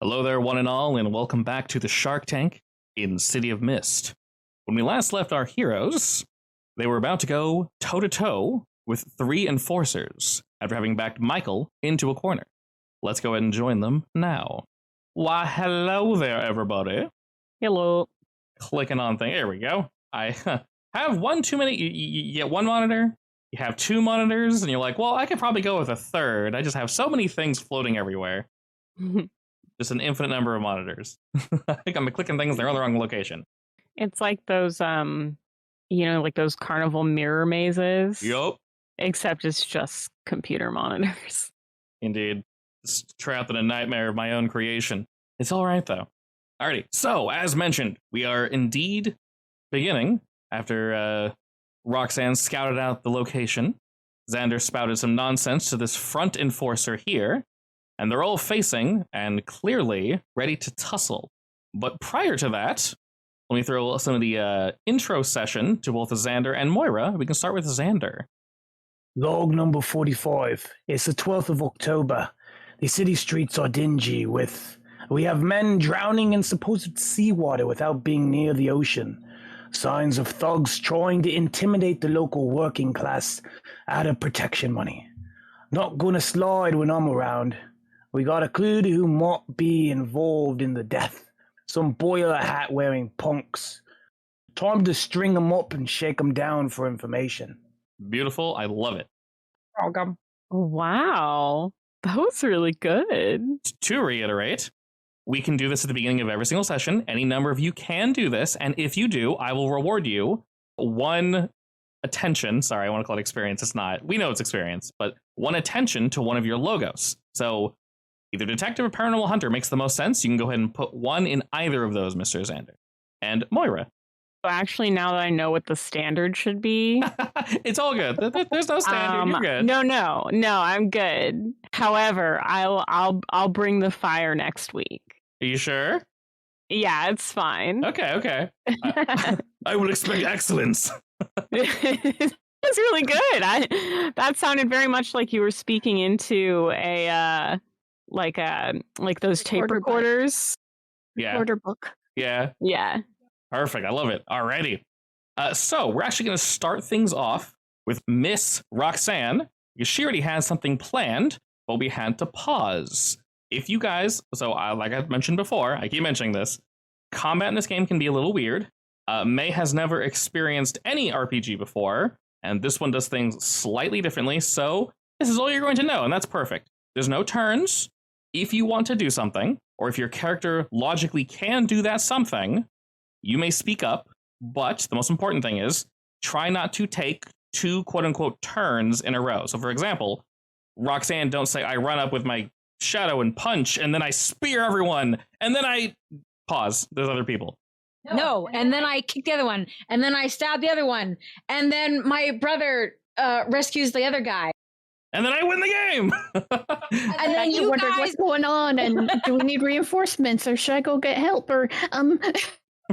Hello there, one and all, and welcome back to the Shark Tank in City of Mist. When we last left our heroes, they were about to go toe-to-toe with 3 enforcers after having backed Michael into a corner. Let's go ahead and join them now. Why, hello there, everybody. Hello. Clicking on thing. There we go. I have one too many. You get one monitor, you have 2 monitors, and you're like, well, I could probably go with a third. I just have so many things floating everywhere. Just an infinite number of monitors. I think I'm clicking things, they're on the wrong location. It's like those, like those carnival mirror mazes. Yup. Except it's just computer monitors. Indeed. Just trapped in a nightmare of my own creation. It's all right, though. Alrighty. So, as mentioned, we are indeed beginning after Roxanne scouted out the location. Xander spouted some nonsense to this front enforcer here. And they're all facing and clearly ready to tussle. But prior to that, let me throw some of the intro session to both Xander and Moira. We can start with Xander. Log number 45. It's the 12th of October. The city streets are dingy we have men drowning in supposed seawater without being near the ocean. Signs of thugs trying to intimidate the local working class out of protection money. Not gonna slide when I'm around. We got a clue to who might be involved in the death. Some boiler hat wearing punks. Time to string them up and shake them down for information. Beautiful. I love it. Welcome. Wow. That was really good. To reiterate, we can do this at the beginning of every single session. Any number of you can do this. And if you do, I will reward you 1 attention. Sorry, I want to call it experience. It's not. We know it's experience. But 1 attention to one of your logos. So either detective or paranormal hunter makes the most sense. You can go ahead and put 1 in either of those, Mr. Xander. And Moira. So actually, now that I know what the standard should be, it's all good. There's no standard. You're good. No, I'm good. However, I'll bring the fire next week. Are you sure? Yeah, it's fine. Okay. I will expect excellence. It's really good. That sounded very much like you were speaking into a like those tape recorders. Yeah. Recorder book. Yeah. Perfect. I love it. Alrighty. So we're actually going to start things off with Miss Roxanne, because she already has something planned, but we had to pause. If you guys, like I mentioned before, I keep mentioning this, combat in this game can be a little weird. May has never experienced any RPG before, and this one does things slightly differently, so this is all you're going to know, and that's perfect. There's no turns. If you want to do something, or if your character logically can do that something, you may speak up, but the most important thing is try not to take 2 quote-unquote turns in a row. So, for example, Roxanne, don't say, I run up with my shadow and punch, and then I spear everyone, and then I pause. There's other people. No, and then I kick the other one, and then I stab the other one, and then my brother rescues the other guy. And then I win the game! And then you wondered guys... what's going on, and do we need reinforcements, or should I go get help, or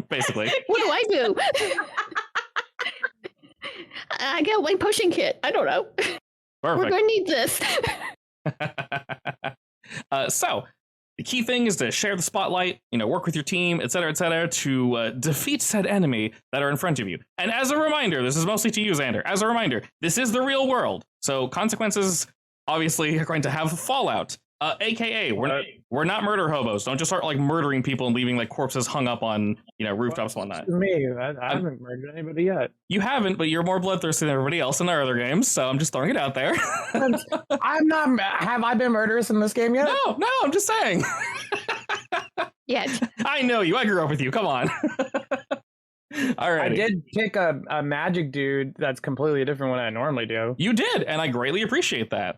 Basically. what do I do? I got my pushing kit. I don't know. Perfect. We're gonna need this. So, the key thing is to share the spotlight, work with your team, etc., to defeat said enemy that are in front of you. And as a reminder, this is mostly to you, Xander, as a reminder, this is the real world. So consequences, obviously, are going to have fallout. AKA, we're not murder hobos. Don't just start murdering people and leaving corpses hung up on rooftops and whatnot. Me, I haven't murdered anybody yet. You haven't, but you're more bloodthirsty than everybody else in our other games. So I'm just throwing it out there. I'm not. Have I been murderous in this game yet? No, I'm just saying. Yet. I know you. I grew up with you. Come on. All right. I did pick a magic dude that's completely different than what I normally do. You did, and I greatly appreciate that.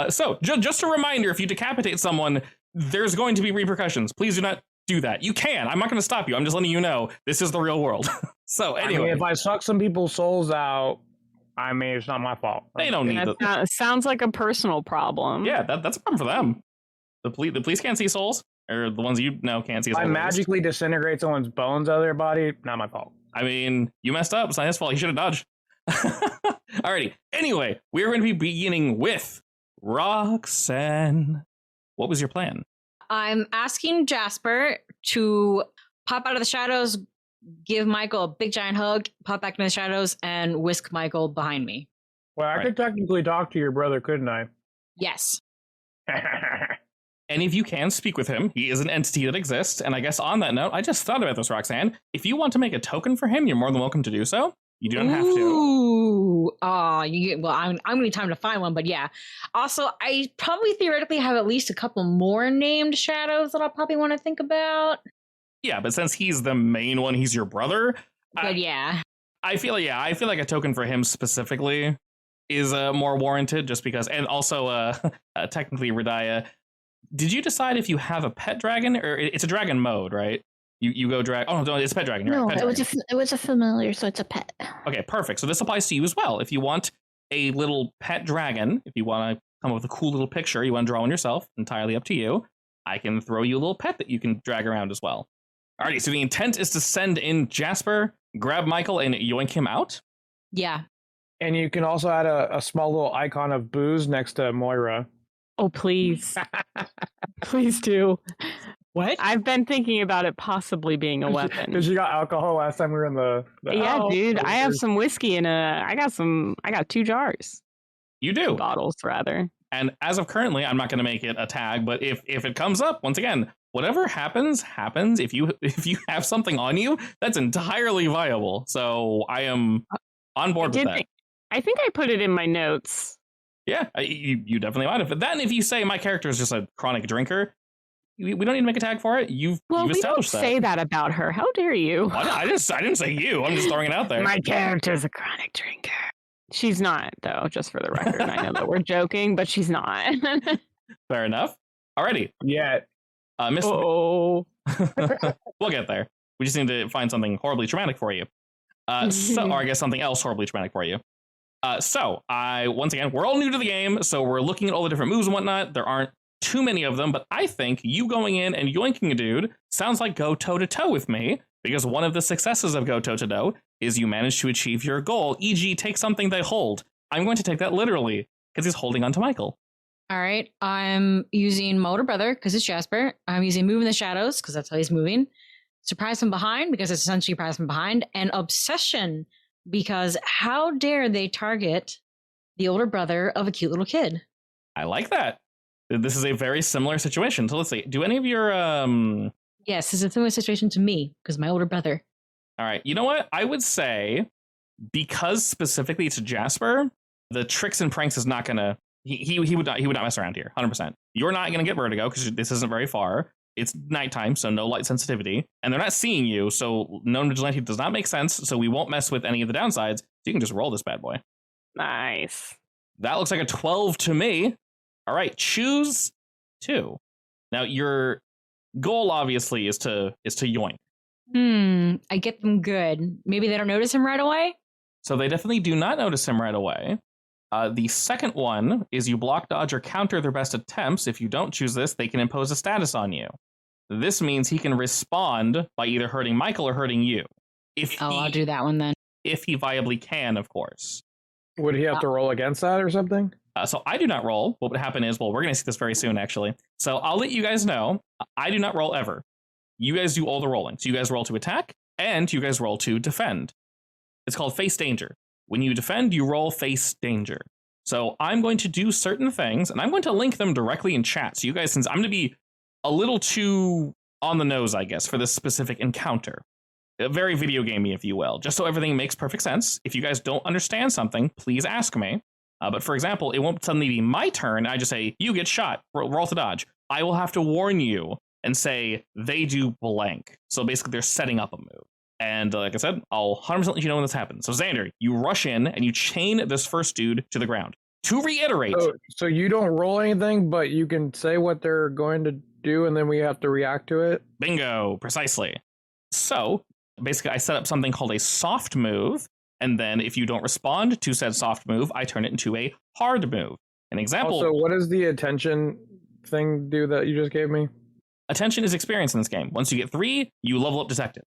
So, just a reminder, if you decapitate someone, there's going to be repercussions. Please do not do that. You can. I'm not going to stop you. I'm just letting you know this is the real world. So, anyway. If I suck some people's souls out, it's not my fault. They don't need that. Sounds like a personal problem. Yeah, that's a problem for them. The police can't see souls, or the ones you know can't see souls. I magically disintegrate someone's bones out of their body, not my fault. I mean, you messed up. It's not his fault. He should have dodged. Alrighty. Anyway, we're going to be beginning with Roxanne. What was your plan? I'm asking Jasper to pop out of the shadows, give Michael a big giant hug, pop back into the shadows, and whisk Michael behind me. Well, I could technically talk to your brother, couldn't I? Yes. And if you can speak with him, he is an entity that exists. And I guess on that note, I just thought about this, Roxanne. If you want to make a token for him, you're more than welcome to do so. You don't have to. Ooh. I'm gonna need time to find one, but yeah. Also, I probably theoretically have at least a couple more named shadows that I'll probably want to think about. Yeah, but since he's the main one, he's your brother. But yeah. I feel like a token for him specifically is more warranted, just because. And also, technically, Radaya, did you decide if you have a pet dragon, or it's a dragon mode, right? You go drag. Oh no, it's a pet dragon. No, right, it was a familiar, so it's a pet. Okay, perfect. So this applies to you as well. If you want a little pet dragon, if you want to come up with a cool little picture, you want to draw one yourself, entirely up to you. I can throw you a little pet that you can drag around as well. Alrighty, so the intent is to send in Jasper, grab Michael, and yoink him out. Yeah. And you can also add a small little icon of booze next to Moira. Oh, please. Please do. What? I've been thinking about it possibly being a weapon. Because you got alcohol last time we were in the Yeah, dude. I have some whiskey and I got 2 jars. You do. Bottles, rather. And as of currently, I'm not going to make it a tag, but if it comes up, once again, whatever happens. If you have something on you, that's entirely viable. So I am on board with that. I think I put it in my notes. Yeah, you definitely might have. But then if you say my character is just a chronic drinker, we don't need to make a tag for it. You've established that. We don't say that about her. How dare you? I didn't say you. I'm just throwing it out there. My character's a chronic drinker. She's not, though, just for the record. I know that we're joking, but she's not. Fair enough. Alrighty. Yeah. We'll get there. We just need to find something horribly traumatic for you. Or I guess something else horribly traumatic for you. Once again, we're all new to the game, so we're looking at all the different moves and whatnot. There aren't too many of them, but I think you going in and yoinking a dude sounds like go toe-to-toe with me, because one of the successes of go toe-to-toe is you manage to achieve your goal, e.g. take something they hold. I'm going to take that literally, because he's holding onto Michael. All right, I'm using my older brother, because it's Jasper. I'm using Move in the Shadows, because that's how he's moving. Surprise from Behind, because it's essentially Surprise from Behind. And Obsession, because how dare they target the older brother of a cute little kid? I like that. This is a very similar situation. So let's see. Do any of your... Yes, this is a similar situation to me, because my older brother. All right. You know what? I would say, because specifically to Jasper, the tricks and pranks is not going to... He would not mess around here, 100%. You're not going to get vertigo, because this isn't very far. It's nighttime, so no light sensitivity. And they're not seeing you, so known vigilante does not make sense, so we won't mess with any of the downsides. So you can just roll this bad boy. Nice. That looks like a 12 to me. All right, choose 2. Now, your goal, obviously, is to yoink. I get them good. Maybe they don't notice him right away? So they definitely do not notice him right away. The second one is you block, dodge, or counter their best attempts. If you don't choose this, they can impose a status on you. This means he can respond by either hurting Michael or hurting you. I'll do that one then. If he viably can, of course. Would he have to roll against that or something? So I do not roll. What would happen is, we're going to see this very soon, actually. So I'll let you guys know, I do not roll ever. You guys do all the rolling. So you guys roll to attack, and you guys roll to defend. It's called face danger. When you defend, you roll face danger. So I'm going to do certain things, and I'm going to link them directly in chat. So you guys, since I'm going to be a little too on the nose, I guess, for this specific encounter. Very video gamey, if you will. Just so everything makes perfect sense. If you guys don't understand something, please ask me. But for example, it won't suddenly be my turn. I just say, you get shot, roll to dodge. I will have to warn you and say, they do blank. So basically, they're setting up a move. And like I said, I'll 100% let you know when this happens. So Xander, you rush in and you chain this first dude to the ground. To reiterate. So you don't roll anything, but you can say what they're going to do, and then we have to react to it? Bingo, precisely. So basically, I set up something called a soft move. And then if you don't respond to said soft move, I turn it into a hard move. An example. Also, what does the attention thing do that you just gave me? Attention is experience in this game. Once you get 3, you level up detective.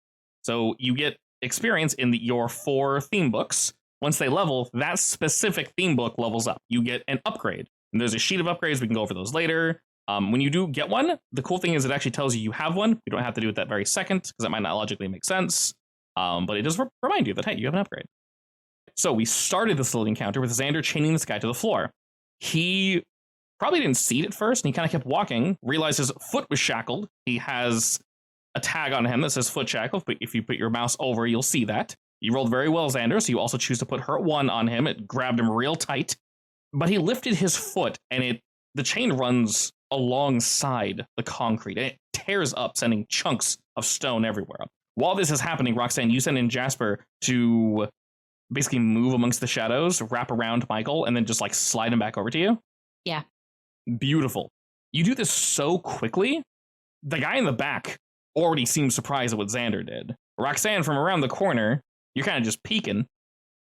So you get experience in your 4 theme books. Once they level, that specific theme book levels up. You get an upgrade. And there's a sheet of upgrades. We can go over those later. When you do get one, the cool thing is it actually tells you have one. You don't have to do it that very second because that might not logically make sense. But it does remind you that, hey, you have an upgrade. So we started this little encounter with Xander chaining this guy to the floor. He probably didn't see it at first, and he kind of kept walking, realized his foot was shackled. He has a tag on him that says foot shackled, but if you put your mouse over, you'll see that. You rolled very well, Xander, so you also choose to put hurt 1 on him. It grabbed him real tight, but he lifted his foot, and the chain runs alongside the concrete, and it tears up, sending chunks of stone everywhere. While this is happening, Roxanne, you send in Jasper to basically move amongst the shadows, wrap around Michael, and then just like slide him back over to you. Yeah. Beautiful. You do this so quickly, the guy in the back already seems surprised at what Xander did. Roxanne, from around the corner, you're kind of just peeking.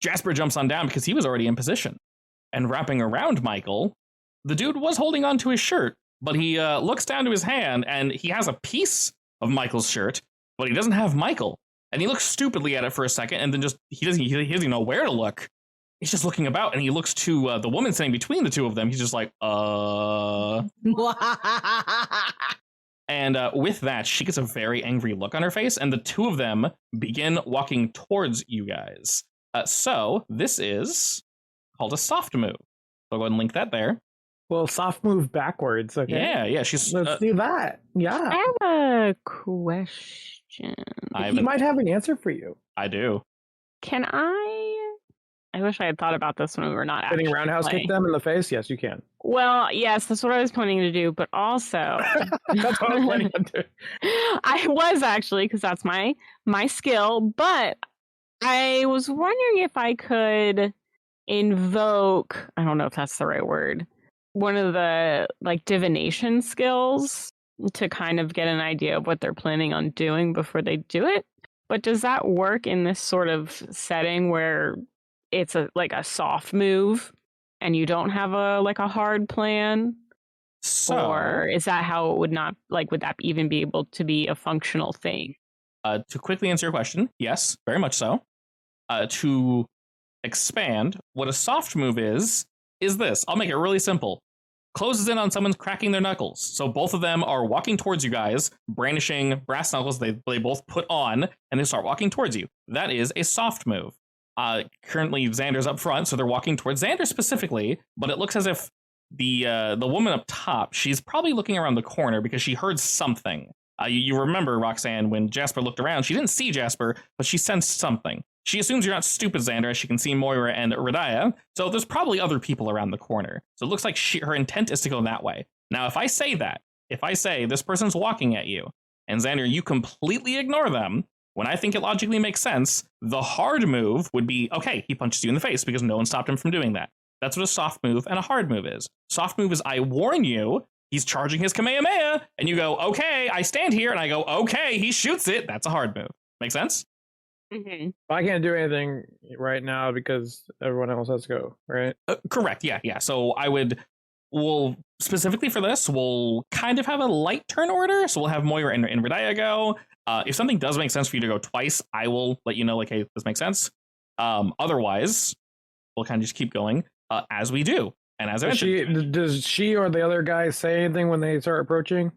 Jasper jumps on down because he was already in position. And wrapping around Michael, the dude was holding onto his shirt, but he looks down to his hand, and he has a piece of Michael's shirt, but he doesn't have Michael. And he looks stupidly at it for a second, and then just he doesn't even know where to look. He's just looking about, and he looks to the woman sitting between the two of them. He's just like, And with that, she gets a very angry look on her face, and the two of them begin walking towards you guys. So this is called a soft move. So I'll go ahead and link that there. Well, soft move backwards. Okay. Yeah. Let's do that. Yeah. I have a question. He might have an answer for you. I do. Can I wish I had thought about this when we were not actually Can you roundhouse playing. kick them in the face? Yes, you can. Well, yes, that's what I was planning to do, but also That's what I'm planning on doing. I was actually, because that's my skill, but I was wondering if I could invoke, I don't know if that's the right word, one of the like divination skills to kind of get an idea of what they're planning on doing before they do it. But does that work in this sort of setting where it's like a soft move and you don't have a hard plan? So, or is that how it would not, like, would that even be able to be a functional thing? To quickly answer your question, yes, very much so. To expand, what a soft move is this. I'll make it really simple. Closes in on someone cracking their knuckles. So both of them are walking towards you guys, brandishing brass knuckles they both put on, and they start walking towards you. That is a soft move. Currently, Xander's up front, so they're walking towards Xander specifically, but it looks as if the woman up top, she's probably looking around the corner because she heard something. You remember, Roxanne, when Jasper looked around, she didn't see Jasper, but she sensed something. She assumes you're not stupid, Xander, as she can see Moira and Radia, so there's probably other people around the corner. So it looks like her intent is to go that way. Now, if I say this person's walking at you, and Xander, you completely ignore them, when I think it logically makes sense, the hard move would be, okay, he punches you in the face because no one stopped him from doing that. That's what a soft move and a hard move is. Soft move is, I warn you, he's charging his Kamehameha, and you go, okay, I stand here, and I go, okay, he shoots it. That's a hard move. Make sense? Mm-hmm. I can't do anything right now because everyone else has to go, right? Correct, yeah. So we'll specifically for this, we'll kind of have a light turn order. So we'll have Moira and Radia go. If something does make sense for you to go twice, I will let you know, like, hey, this makes sense. Otherwise, we'll kind of just keep going as we do. And as I mentioned, Does she or the other guy say anything when they start approaching?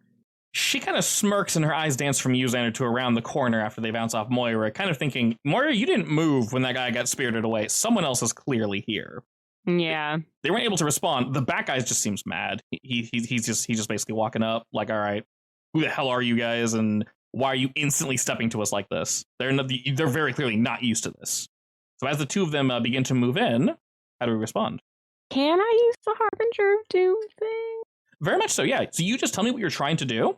she kind of smirks and her eyes dance from you, Xander, to around the corner after they bounce off Moira, kind of thinking, Moira, you didn't move when that guy got spirited away. Someone else is clearly here. Yeah. They weren't able to respond. The back guy just seems mad. He's just basically walking up like, all right, who the hell are you guys? And why are you instantly stepping to us like this? They're very clearly not used to this. So as the two of them begin to move in, how do we respond? Can I use the Harbinger of Doom thing? Very much so, yeah. So you just tell me what you're trying to do,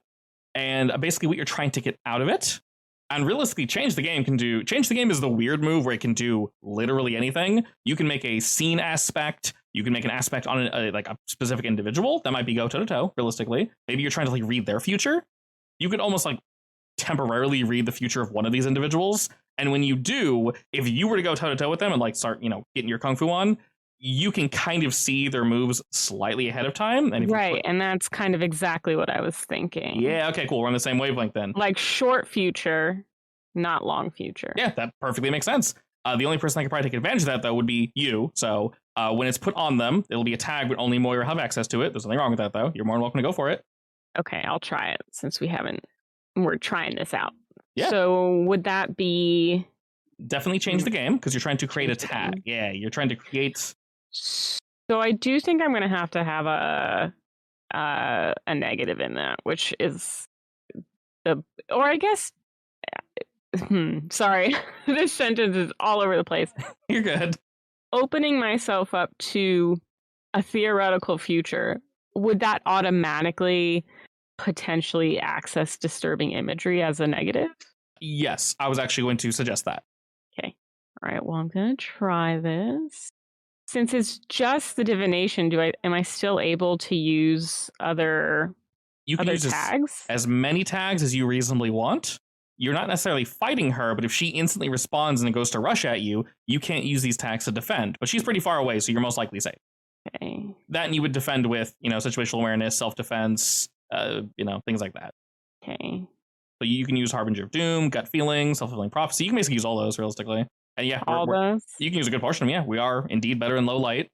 and basically what you're trying to get out of it. And realistically, Change the Game is the weird move where it can do literally anything. You can make a scene aspect. You can make an aspect on a specific individual. That might be go toe-to-toe, realistically. Maybe you're trying to read their future. You could almost temporarily read the future of one of these individuals. And when you do, if you were to go toe-to-toe with them and start, getting your kung fu on, you can kind of see their moves slightly ahead of time. And and that's kind of exactly what I was thinking. Yeah, okay, cool. We're on the same wavelength then. Short future, not long future. Yeah, that perfectly makes sense. The only person that could probably take advantage of that, though, would be you. So when it's put on them, it'll be a tag, but only Moira will have access to it. There's nothing wrong with that, though. You're more than welcome to go for it. Okay, I'll try it since we're trying this out. Yeah. So would that be Definitely change the game because you're trying to create a Change the tag. game. Yeah, you're trying to create. So I do think I'm going to have a negative in that, which is or I guess, sorry, this sentence is all over the place. You're good. Opening myself up to a theoretical future, would that automatically potentially access disturbing imagery as a negative? Yes, I was actually going to suggest that. Okay. All right. Well, I'm going to try this. Since it's just the divination, am I still able to use other You can use tags? as many tags as you reasonably want. You're not necessarily fighting her, but if she instantly responds and goes to rush at you, you can't use these tags to defend. But she's pretty far away, so you're most likely safe. Okay. That and you would defend with, situational awareness, self-defense, things like that. Okay. So you can use Harbinger of Doom, Gut Feeling, Self-Fulfilling Prophecy. You can basically use all those realistically. And yeah, All those? you can use a good portion of them. Yeah, we are indeed better in low light.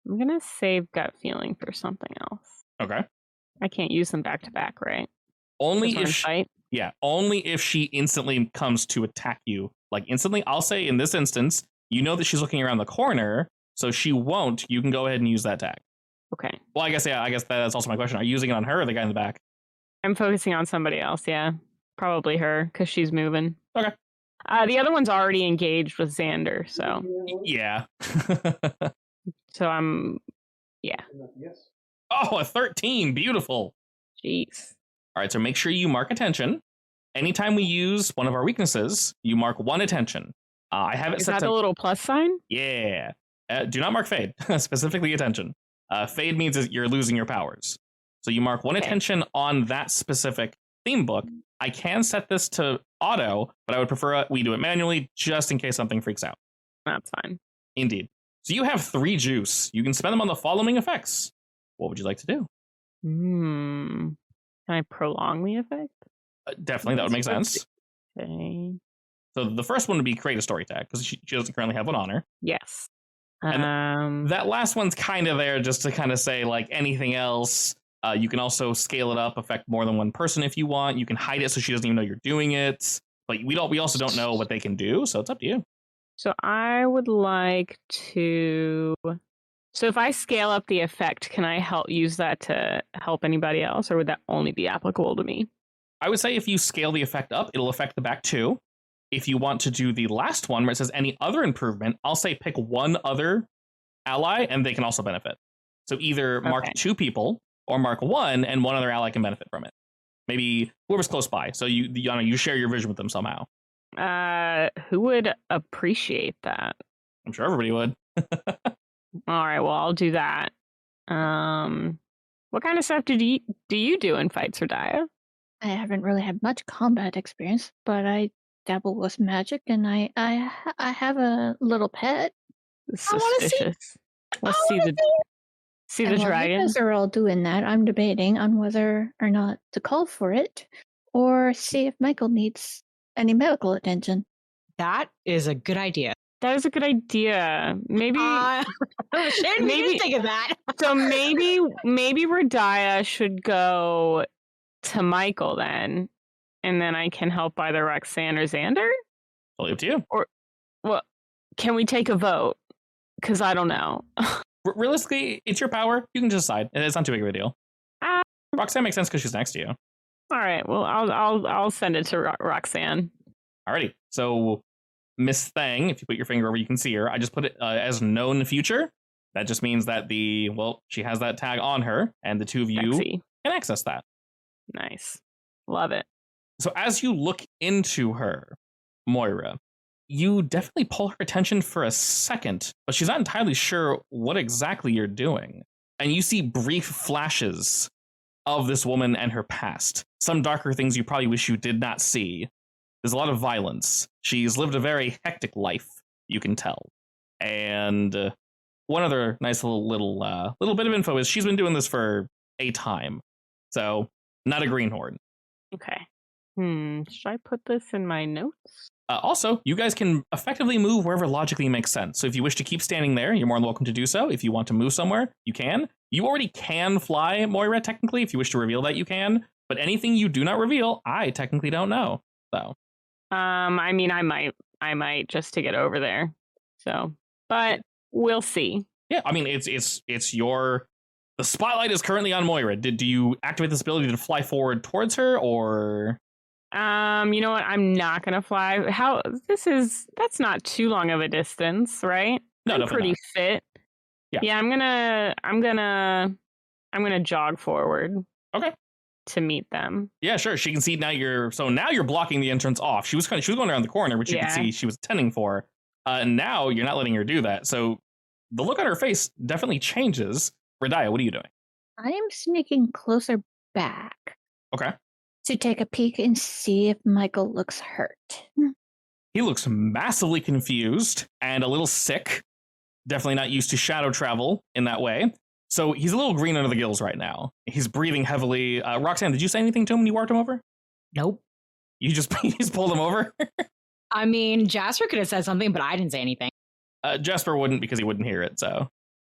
I'm going to save Gut Feeling for something else. Okay. I can't use them back to back, right? Only Just if one fight? only if she instantly comes to attack you. Like instantly, I'll say in this instance, you know that she's looking around the corner, so she won't. You can go ahead and use that tag. Okay. Well, I guess that's also my question. Are you using it on her or the guy in the back? I'm focusing on somebody else, yeah. Probably her, because she's moving. Okay. The other one's already engaged with Xander, so. Yeah. So I'm, yeah. Oh, a 13. Beautiful. Jeez. All right, so make sure you mark attention. Anytime we use one of our weaknesses, you mark one attention. I have it Is set that to... the little plus sign? Yeah. Do not mark fade, specifically attention. Fade means that you're losing your powers. So you mark one attention on that specific theme book. I can set this to auto, but I would prefer we do it manually just in case something freaks out. That's fine. Indeed. So you have 3 juice. You can spend them on the following effects. What would you like to do? Can I prolong the effect? Definitely, that would make sense. Okay. So the first one would be create a story tag, because she doesn't currently have one on her. Yes. And that last one's kind of there just to kind of say, like, anything else. You can also scale it up, affect more than one person if you want. You can hide it so she doesn't even know you're doing it. But we also don't know what they can do, so it's up to you. So I would like to... So if I scale up the effect, can I use that to help anybody else, or would that only be applicable to me? I would say if you scale the effect up, it'll affect the back 2. If you want to do the last one where it says any other improvement, I'll say pick one other ally and they can also benefit. So either mark 2 people or mark 1 and one other ally can benefit from it. Maybe whoever's close by. So you share your vision with them somehow. Who would appreciate that? I'm sure everybody would. All right, well, I'll do that. What kind of stuff do you do in fights, Radiah? I haven't really had much combat experience, but I dabble with magic, and I have a little pet. Suspicious. Let's see the And while dragon. you guys are all doing that, I'm debating on whether or not to call for it, or see if Michael needs any medical attention. That is a good idea. That is a good idea. Maybe Shane, we didn't think of that. So maybe Radiah should go to Michael then, and then I can help either Roxanne or Xander. Totally up to you. Or, well, can we take a vote? Because I don't know. Realistically, it's your power. You can just decide. It's not too big of a deal. Roxanne makes sense because she's next to you. All right. Well, I'll send it to Roxanne. Alrighty. So Miss Thang, if you put your finger over, you can see her. I just put it as known future. That just means that she has that tag on her, and the 2 of you can access that. Nice. Love it. So as you look into her, Moira, you definitely pull her attention for a second, but she's not entirely sure what exactly you're doing. And you see brief flashes of this woman and her past. Some darker things you probably wish you did not see. There's a lot of violence. She's lived a very hectic life, you can tell. And one other nice little bit of info is she's been doing this for a time. So, not a greenhorn. Okay. Should I put this in my notes? Also, you guys can effectively move wherever logically makes sense. So if you wish to keep standing there, you're more than welcome to do so. If you want to move somewhere, you can. You already can fly, Moira, technically. If you wish to reveal that, you can. But anything you do not reveal, I technically don't know. So, I mean, I might just to get over there. So, but we'll see. yeah, I mean, it's your. The spotlight is currently on Moira. Do you activate this ability to fly forward towards her, or? You know what? I'm not gonna fly. That's not too long of a distance, right? No, I'm definitely pretty fit. Yeah. I'm gonna jog forward. Okay. To meet them. Yeah, sure. She can see now you're blocking the entrance off. She was going around the corner, which you could see she was tending for. Now you're not letting her do that. So the look on her face definitely changes. Radiah, what are you doing? I am sneaking closer back. Okay. To take a peek and see if Michael looks hurt. He looks massively confused and a little sick. Definitely not used to shadow travel in that way. So he's a little green under the gills right now. He's breathing heavily. Roxanne, did you say anything to him when you walked him over? Nope. You just pulled him over? I mean, Jasper could have said something, but I didn't say anything. Jasper wouldn't because he wouldn't hear it, so.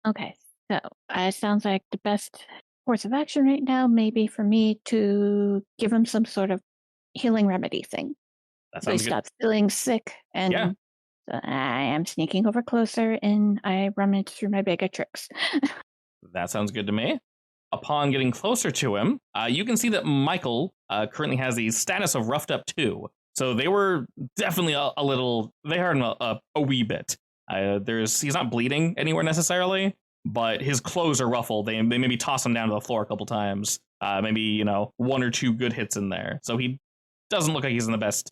Okay, so it sounds like the best course of action right now may be for me to give him some sort of healing remedy thing. That so he sounds good. stops feeling sick, and so I am sneaking over closer, and I rummage through my bag of tricks. That sounds good to me. Upon getting closer to him, you can see that Michael currently has the status of roughed up 2. So they were definitely a little, they hurt him a wee bit. He's not bleeding anywhere necessarily, but his clothes are ruffled. They maybe toss him down to the floor a couple times. Maybe, 1 or 2 good hits in there. So he doesn't look like he's in the best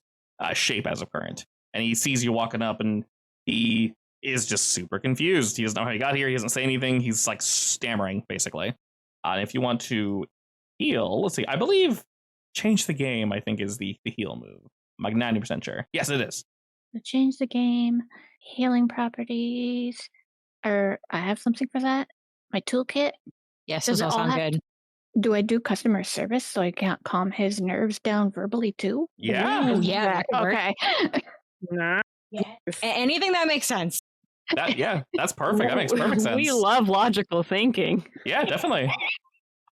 shape as of current. And he sees you walking up and he is just super confused. He doesn't know how he got here. He doesn't say anything. He's like stammering, basically. If you want to heal, let's see. I believe change the game, I think, is the heal move. I'm like 90% sure. Yes, it is. Change the game, healing properties. I have something for that? My toolkit? Yes, Does those all it all sound have good. Do I do customer service so I can't calm his nerves down verbally too? Yeah. Yeah, that could work. Okay. Anything that makes sense. That's perfect. That makes perfect sense. We love logical thinking. Yeah, definitely.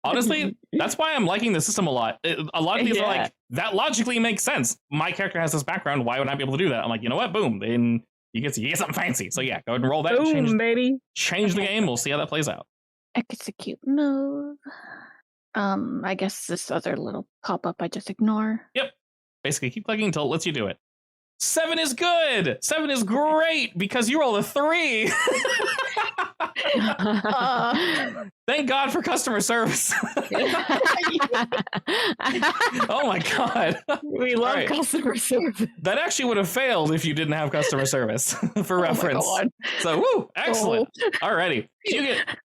Honestly, that's why I'm liking the system a lot. A lot of these are like, that logically makes sense. My character has this background. Why would I be able to do that? I'm like, you know what? Boom. Then you get something fancy. So yeah, go ahead and roll that. Boom, baby. Change the game. We'll see how that plays out. Execute move. I guess this other little pop-up I just ignore. Yep. Basically, keep clicking until it lets you do it. 7 is good. 7 is great because you rolled a 3. Thank God for customer service. Oh my God. We love customer service. That actually would have failed if you didn't have customer service for reference. So, woo, excellent. Alrighty. You get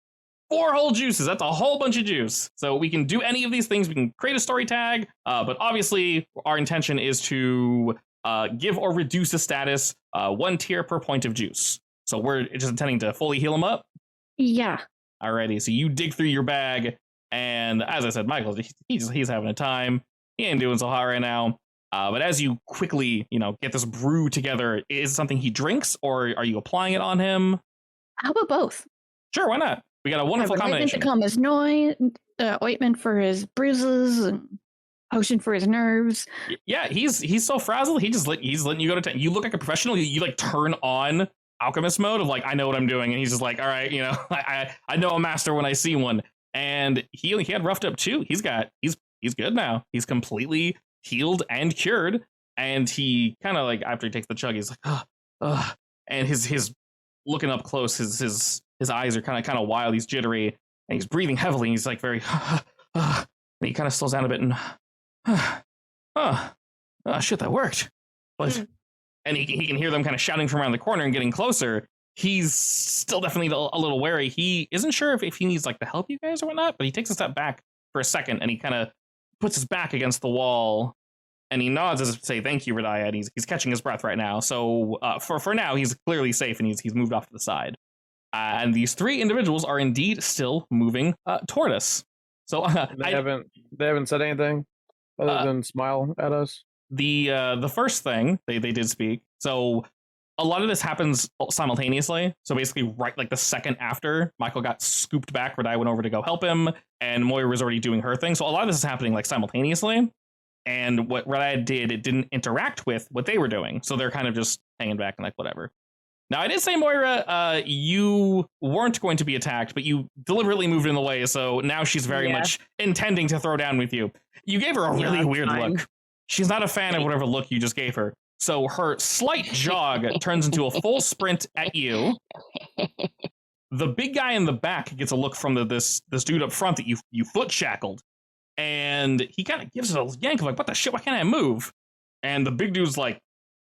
4 whole juices. That's a whole bunch of juice. So we can do any of these things. We can create a story tag, but obviously our intention is to give or reduce a status 1 tier per point of juice. So we're just intending to fully heal him up. Yeah. Alrighty, so you dig through your bag, and as I said, Michael, he's having a time. He ain't doing so hot right now. But as you quickly, get this brew together, is it something he drinks, or are you applying it on him? How about both? Sure, why not? We got a wonderful combination. To calm his noise, ointment for his bruises, and potion for his nerves. Yeah, he's so frazzled. He's letting you go to town. You look like a professional. You like turn on alchemist mode of like, I know what I'm doing, and he's just like, all right, I know a master when I see one. And he had roughed up too. He's good now. He's completely healed and cured. And he kind of like, after he takes the chug, he's like, and his looking up close, his eyes are kind of wild. He's jittery and he's breathing heavily. And he's like very, and he kind of slows down a bit and, shit, that worked. But and he can hear them kind of shouting from around the corner and getting closer. He's still definitely a little wary. He isn't sure if he needs like to help you guys or whatnot, but he takes a step back for a second and he kind of puts his back against the wall and he nods as if to say thank you, Radiah, and he's catching his breath right now. So for now, he's clearly safe and he's moved off to the side. And these 3 individuals are indeed still moving toward us. So they haven't said anything other than smile at us. the first thing they did speak. So a lot of this happens simultaneously. So basically, right like the second after Michael got scooped back, Radai went over to go help him, and Moira was already doing her thing. So a lot of this is happening like simultaneously. And what Radai did, it didn't interact with what they were doing. So they're kind of just hanging back and like whatever. Now, I did say, Moira, you weren't going to be attacked, but you deliberately moved in the way. So now she's very much intending to throw down with you. You gave her a really weird look. She's not a fan of whatever look you just gave her. So her slight jog turns into a full sprint at you. The big guy in the back gets a look from this dude up front that you foot shackled. And he kind of gives it a yank of like, what the shit, why can't I move? And the big dude's like,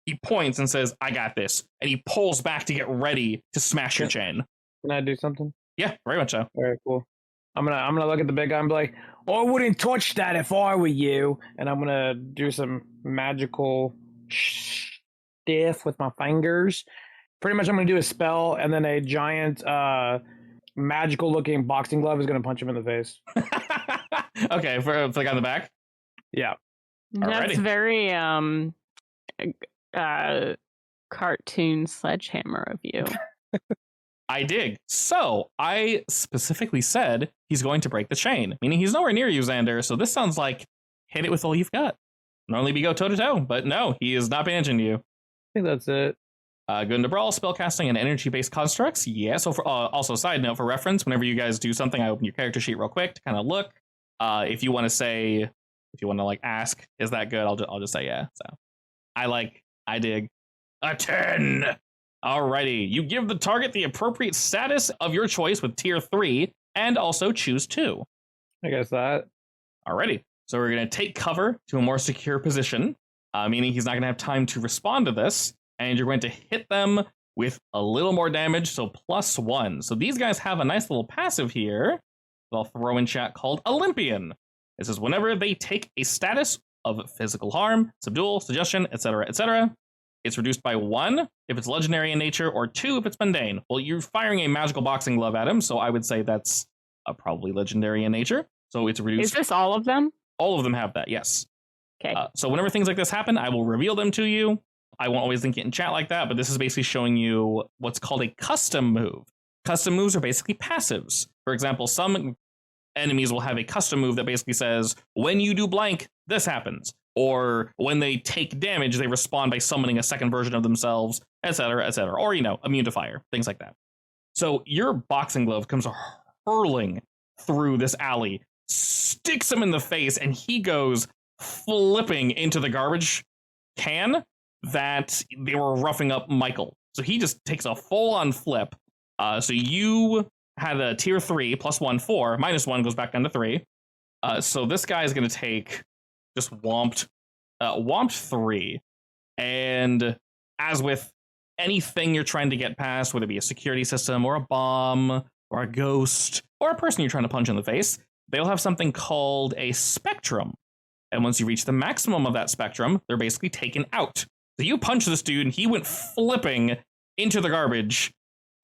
he points and says, I got this. And he pulls back to get ready to smash your chain. Can I do something? Yeah, very much so. All right, cool. I'm gonna look at the big guy and be like, I wouldn't touch that if I were you. And I'm gonna do some magical stuff with my fingers. Pretty much I'm gonna do a spell, and then a giant magical looking boxing glove is gonna punch him in the face. Okay, for the guy in the back? Yeah. That's Alrighty. very cartoon sledgehammer of you. I dig. So I specifically said he's going to break the chain, meaning he's nowhere near you, Xander. So this sounds like hit it with all you've got. Normally we go toe to toe, but no, he is not paying attention to you. I think that's it. Good into brawl, spellcasting, and energy-based constructs. Yeah. So for also side note for reference, whenever you guys do something, I open your character sheet real quick to kind of look. If you want to say, if you want to like ask, is that good? I'll just say yeah. So I dig. A 10. Alrighty. You give the target the appropriate status of your choice with tier 3, and also choose 2. I guess that. Alrighty. So we're going to take cover to a more secure position, meaning he's not going to have time to respond to this, and you're going to hit them with a little more damage, so +1. So these guys have a nice little passive here that I'll throw in chat called Olympian. It says whenever they take a status of physical harm, subdual, suggestion, etc., it's reduced by 1 if it's legendary in nature, or 2 if it's mundane. Well, you're firing a magical boxing glove at him, so I would say that's probably legendary in nature. So it's reduced. Is this all of them? All of them have that, yes. Okay. So whenever things like this happen, I will reveal them to you. I won't always link it in chat like that, but this is basically showing you what's called a custom move. Custom moves are basically passives. For example, some enemies will have a custom move that basically says, when you do blank, this happens. Or when they take damage, they respond by summoning a second version of themselves, etc., etc. Or, immune to fire, things like that. So your boxing glove comes hurling through this alley, sticks him in the face, and he goes flipping into the garbage can that they were roughing up Michael. So he just takes a full-on flip. So you had a tier 3 +1, 4, -1 goes back down to 3. So this guy is going to take just whomped 3. And as with anything you're trying to get past, whether it be a security system or a bomb or a ghost or a person you're trying to punch in the face, they'll have something called a spectrum. And once you reach the maximum of that spectrum, they're basically taken out. So you punch this dude and he went flipping into the garbage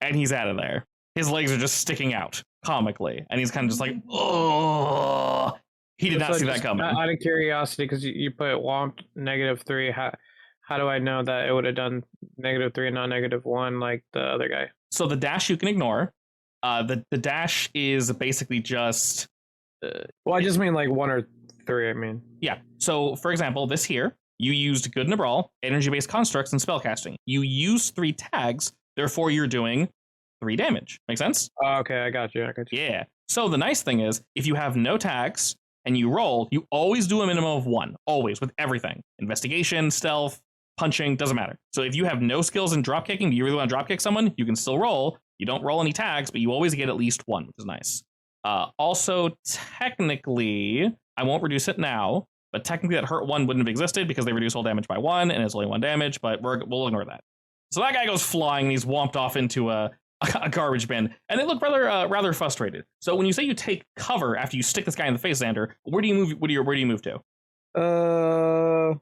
and he's out of there. His legs are just sticking out comically. And he's kind of just like, oh, he did not see that coming. Out of curiosity, because you put whomped -3, how do I know that it would have done -3 and not -1 like the other guy? So the dash you can ignore. The dash is basically just... well, I just mean like 1 or 3, I mean. Yeah. So, for example, this here, you used Good in a Brawl, energy-based constructs, and spellcasting. You use 3 tags, therefore you're doing 3 damage. Make sense? Oh, okay, I got you. Yeah. So the nice thing is, if you have no tags and you roll, you always do a minimum of 1. Always, with everything. Investigation, stealth, punching, doesn't matter. So if you have no skills in dropkicking, do you really want to dropkick someone? You can still roll. You don't roll any tags, but you always get at least 1, which is nice. Also, technically, I won't reduce it now, but technically that hurt 1 wouldn't have existed because they reduce all damage by 1, and it's only 1 damage, but we'll ignore that. So that guy goes flying, and he's whomped off into a garbage bin, and they look rather frustrated. So when you say you take cover after you stick this guy in the face, Xander, where do you move? Where do you move to? Hold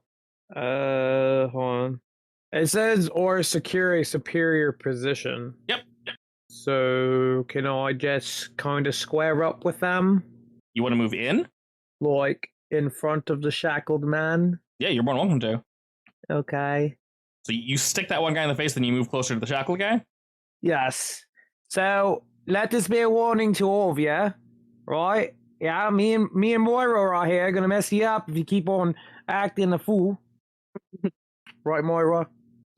on. It says or secure a superior position. Yep. So can I just kind of square up with them? You want to move in? Like in front of the shackled man? Yeah, you're more than welcome to. Okay. So you stick that one guy in the face, then you move closer to the shackled guy? Yes. So let this be a warning to all of you, right? Yeah, me and Moira right here are gonna mess you up if you keep on acting a fool. Right, Moira?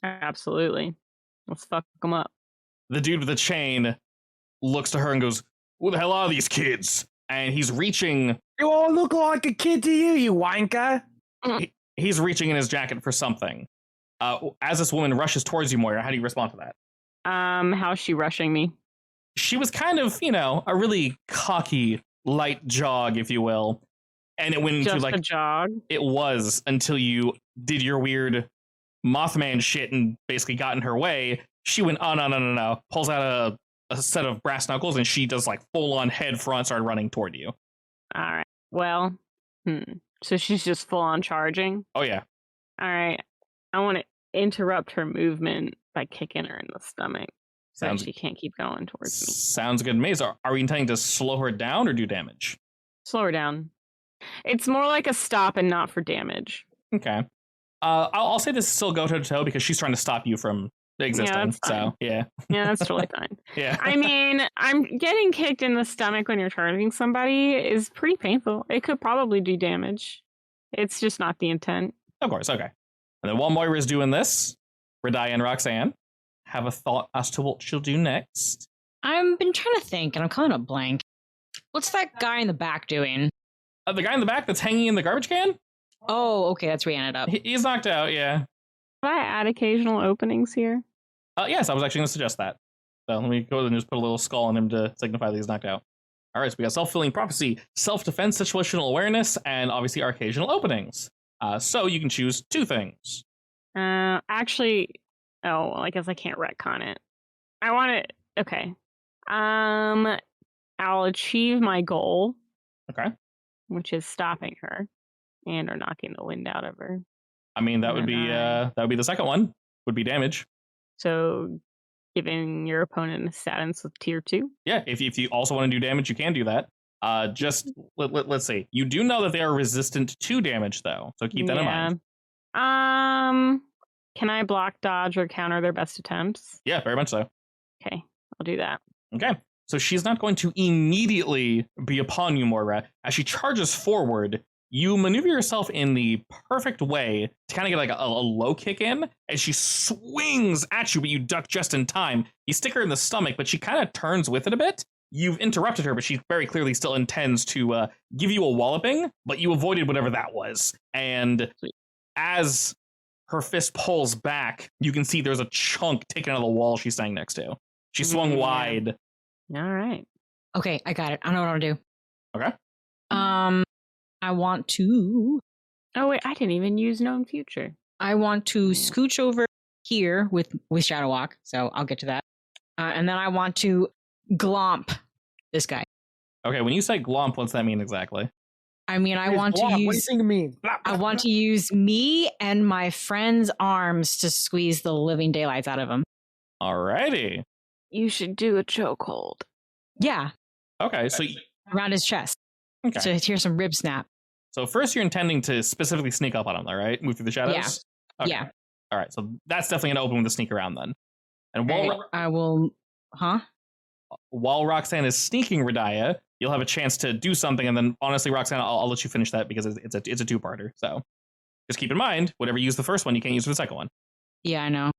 Absolutely. Let's fuck them up. The dude with the chain looks to her and goes, "Who the hell are these kids?" And he's reaching. You all look like a kid to you, you wanker. He's reaching in his jacket for something. As this woman rushes towards you, Moira, how do you respond to that? How's she rushing me? She was kind of, a really cocky, light jog, if you will. And it went into Just like a jog. it was until you did your weird Mothman shit and basically got in her way. She went, oh, no. Pulls out a set of brass knuckles and she does like full on head front, started running toward you. All right. Well, so she's just full on charging. Oh, yeah. All right. I want to interrupt her movement by kicking her in the stomach so that she can't keep going towards me. Sounds good to me. So are we intending to slow her down or do damage? Slow her down. It's more like a stop and not for damage. Okay. I'll say this is still go toe to toe because she's trying to stop you from existing. Yeah, that's fine. So, yeah. Yeah, that's totally fine. Yeah. I mean, I'm getting kicked in the stomach when you're charging somebody is pretty painful. It could probably do damage. It's just not the intent. Of course, okay. And then while Moira is doing this, Radia and Roxanne have a thought as to what she'll do next. I've been trying to think, and I'm calling up blank. What's that guy in the back doing? The guy in the back that's hanging in the garbage can? Oh, okay, that's where he ended up. He's knocked out, yeah. Can I add occasional openings here? Yes, I was actually going to suggest that. So let me go ahead and just put a little skull on him to signify that he's knocked out. All right, so we got self-fulfilling prophecy, self-defense, situational awareness, and obviously occasional openings. So you can choose two things. Actually, I guess I can't retcon it. I want it. Okay. I'll achieve my goal. Okay. Which is stopping her and or knocking the wind out of her. I mean, that would be the second one. Would be damage. So, giving your opponent a status with tier 2. Yeah, if you also want to do damage, you can do that. Just let's see. You do know that they are resistant to damage, though, so keep that in mind. Can I block, dodge, or counter their best attempts? Yeah, very much so. Okay, I'll do that. Okay, so she's not going to immediately be upon you, Moira. As she charges forward, you maneuver yourself in the perfect way to kind of get like a low kick in, and she swings at you, but you duck just in time. You stick her in the stomach, but she kind of turns with it a bit. You've interrupted her, but she very clearly still intends to give you a walloping, but you avoided whatever that was. And as her fist pulls back, you can see there's a chunk taken out of the wall she's standing next to. She swung wide. All right. Okay, I got it. I know what I want to do. Okay. I want to... Oh, wait, I didn't even use known future. I want to scooch over here with Shadow Walk, so I'll get to that. And then I want to glomp this guy. Okay, when you say glomp, what's that mean exactly? I mean, I want to use... What do you think it means? I want to use me and my friend's arms to squeeze the living daylights out of him. Alrighty. You should do a chokehold. Yeah. Okay, so... Around his chest. Okay. So hear some rib snap. So first you're intending to specifically sneak up on him, though, right? Move through the shadows? Yeah. Okay. Yeah. All right, so that's definitely going to open with a sneak around then. And I will... Huh? While Roxanne is sneaking Radia, you'll have a chance to do something, and then honestly, Roxanne, I'll let you finish that because it's a two-parter. So just keep in mind, whatever you use the first one, you can't use for the second one. Yeah, I know.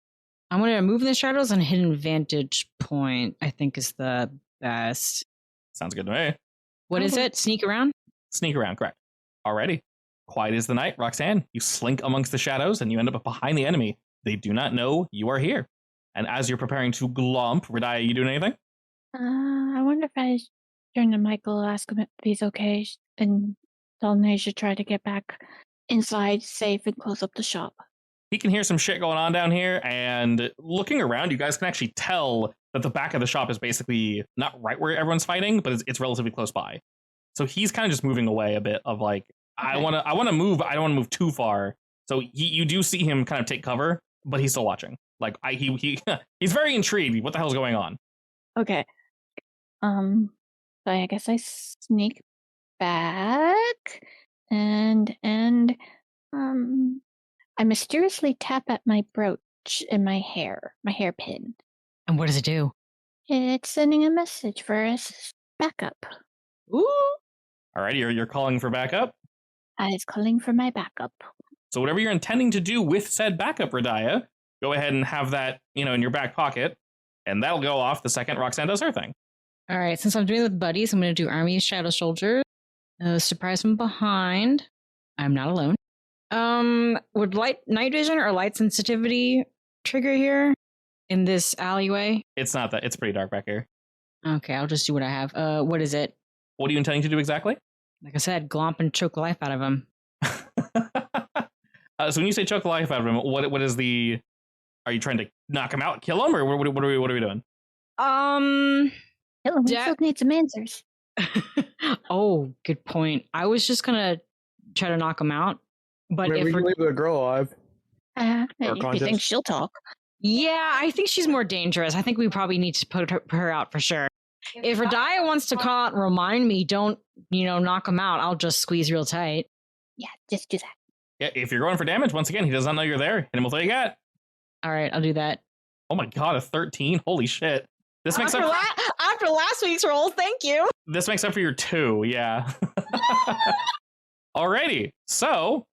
I'm going to move in the shadows and hidden vantage point, I think is the best. Sounds good to me. What is it? Sneak around? Sneak around, correct. Alrighty. Quiet as the night, Roxanne. You slink amongst the shadows and you end up behind the enemy. They do not know you are here. And as you're preparing to glomp, Radia, you doing anything? I wonder if I turn to Michael, ask him if he's okay, and tell him they should try to get back inside safe and close up the shop. He can hear some shit going on down here, and looking around, you guys can actually tell that the back of the shop is basically not right where everyone's fighting, but it's relatively close by. So he's kind of just moving away a bit of like, okay. I want to move, but I don't want to move too far. So you do see him kind of take cover, but he's still watching. Like he's very intrigued. What the hell's going on? Okay. So I guess I sneak back and I mysteriously tap at my brooch in my hairpin. And what does it do? It's sending a message for us backup. Ooh. Alrighty, you're calling for backup. I was calling for my backup. So whatever you're intending to do with said backup, Radaya, go ahead and have that, in your back pocket, and that'll go off the second Roxanne does her thing. All right, since I'm doing it with buddies, I'm going to do Army of Shadow Soldiers. Surprise from behind. I'm not alone. Would night vision or light sensitivity trigger here in this alleyway? It's not that. It's pretty dark back here. Okay, I'll just do what I have. What is it? What are you intending to do exactly? Like I said, glomp and choke the life out of him. So when you say choke the life out of him, what is the? Are you trying to knock him out, kill him, or what are we doing? We still need some answers. Oh, good point. I was just gonna try to knock him out, but Maybe if we can leave the girl alive. If you conscious. think she'll talk. yeah, I think she's more dangerous. I think we probably need to put her out for sure. If Radaya wants to call out and remind me, don't knock him out. I'll just squeeze real tight. Yeah, just do that. Yeah, if you're going for damage, once again, he does not know you're there. Hit him with what you got. All right, I'll do that. Oh my god, a 13! Holy shit! This makes after, up. after last week's roll, thank you. This makes up for your 2, yeah. Alrighty, so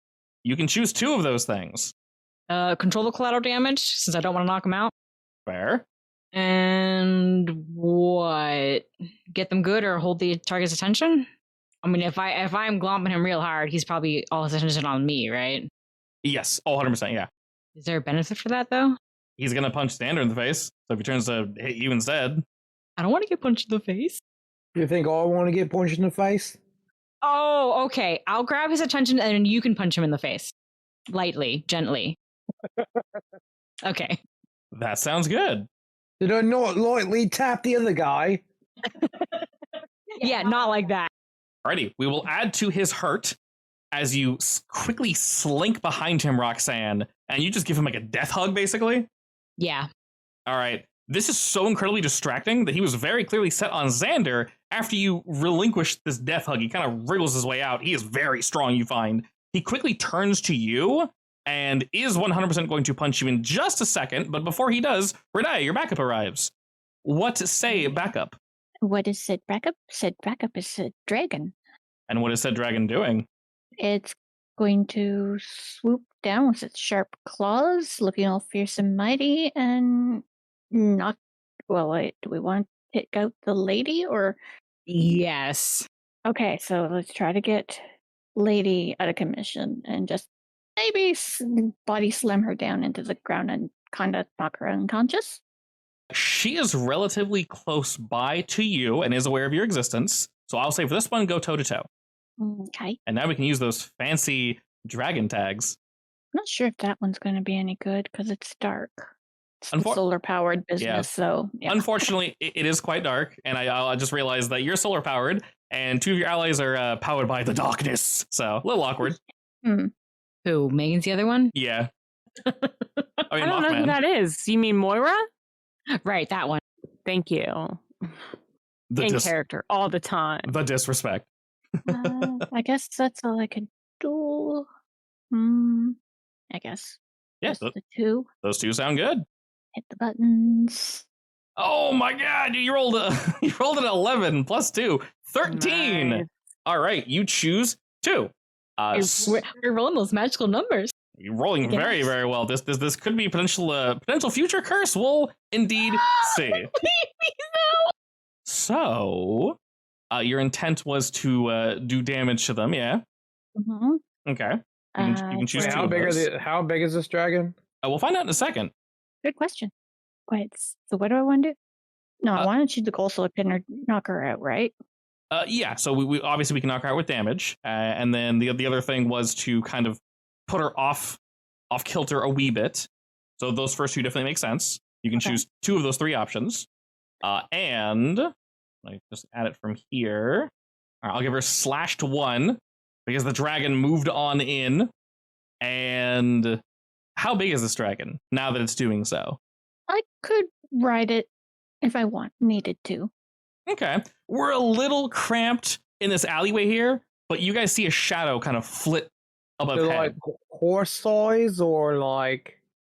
you can choose 2 of those things. Control the collateral damage since I don't want to knock him out. Fair. And what? Get them good or hold the target's attention? I mean, if I'm glomping him real hard, he's probably all his attention on me, right? Yes, 100%, yeah. Is there a benefit for that though? He's gonna punch Standard in the face, so if he turns to hit you instead. I don't want to get punched in the face. You think I want to get punched in the face? Oh, okay. I'll grab his attention and then you can punch him in the face. Lightly, gently. Okay. That sounds good. Did I not lightly tap the other guy? Yeah, not like that. Alrighty, we will add to his hurt as you quickly slink behind him, Roxanne, and you just give him like a death hug, basically. Yeah. Alright, this is so incredibly distracting that he was very clearly set on Xander. After you relinquish this death hug, he kind of wriggles his way out. He is very strong, you find. He quickly turns to you and is 100% going to punch you in just a second, but before he does, Radaya, your backup arrives. What say backup? What is said backup? Said backup is said dragon. And what is said dragon doing? It's going to swoop down with its sharp claws, looking all fierce and mighty, and knock. Well, wait, do we want to take out the lady or? Yes. Okay, so let's try to get lady out of commission and just maybe body slam her down into the ground and kind of knock her unconscious. She is relatively close by to you and is aware of your existence. So I'll say for this one, go toe to toe. Okay. And now we can use those fancy dragon tags. I'm not sure if that one's going to be any good because it's dark. It's solar powered business, Yeah. so yeah. Unfortunately, it is quite dark, and I just realized that you're solar powered, and 2 of your allies are powered by the darkness. So a little awkward. Who? Megan's the other one? Yeah. I don't know who that is. You mean Moira? Right, that one. Thank you. In character all the time. The disrespect. I guess that's all I could do. I guess. Yeah, the 2. Those 2 sound good. Hit the buttons. Oh my god, you rolled an 11 plus 2. 13. Nice. All right, you choose 2. We're rolling those magical numbers. You're rolling very, very well. This could be potential future curse. We'll indeed see. So, your intent was to do damage to them, yeah? Mm-hmm. Okay. You can choose 2 how big how big is this dragon? We'll find out in a second. Good question. Wait, so what do I want to do? No, I want to choose the goal so I can knock her out, right? Yeah, so we obviously we can knock her out with damage. And then the other thing was to kind of put her off kilter a wee bit. So those first 2 definitely make sense. You can choose 2 of those 3 options. And let me just add it from here. All right, I'll give her /1 because the dragon moved on in. And how big is this dragon now that it's doing so? I could ride it if I needed to. Okay. We're a little cramped in this alleyway here, but you guys see a shadow kind of flit above They're head. like horse size or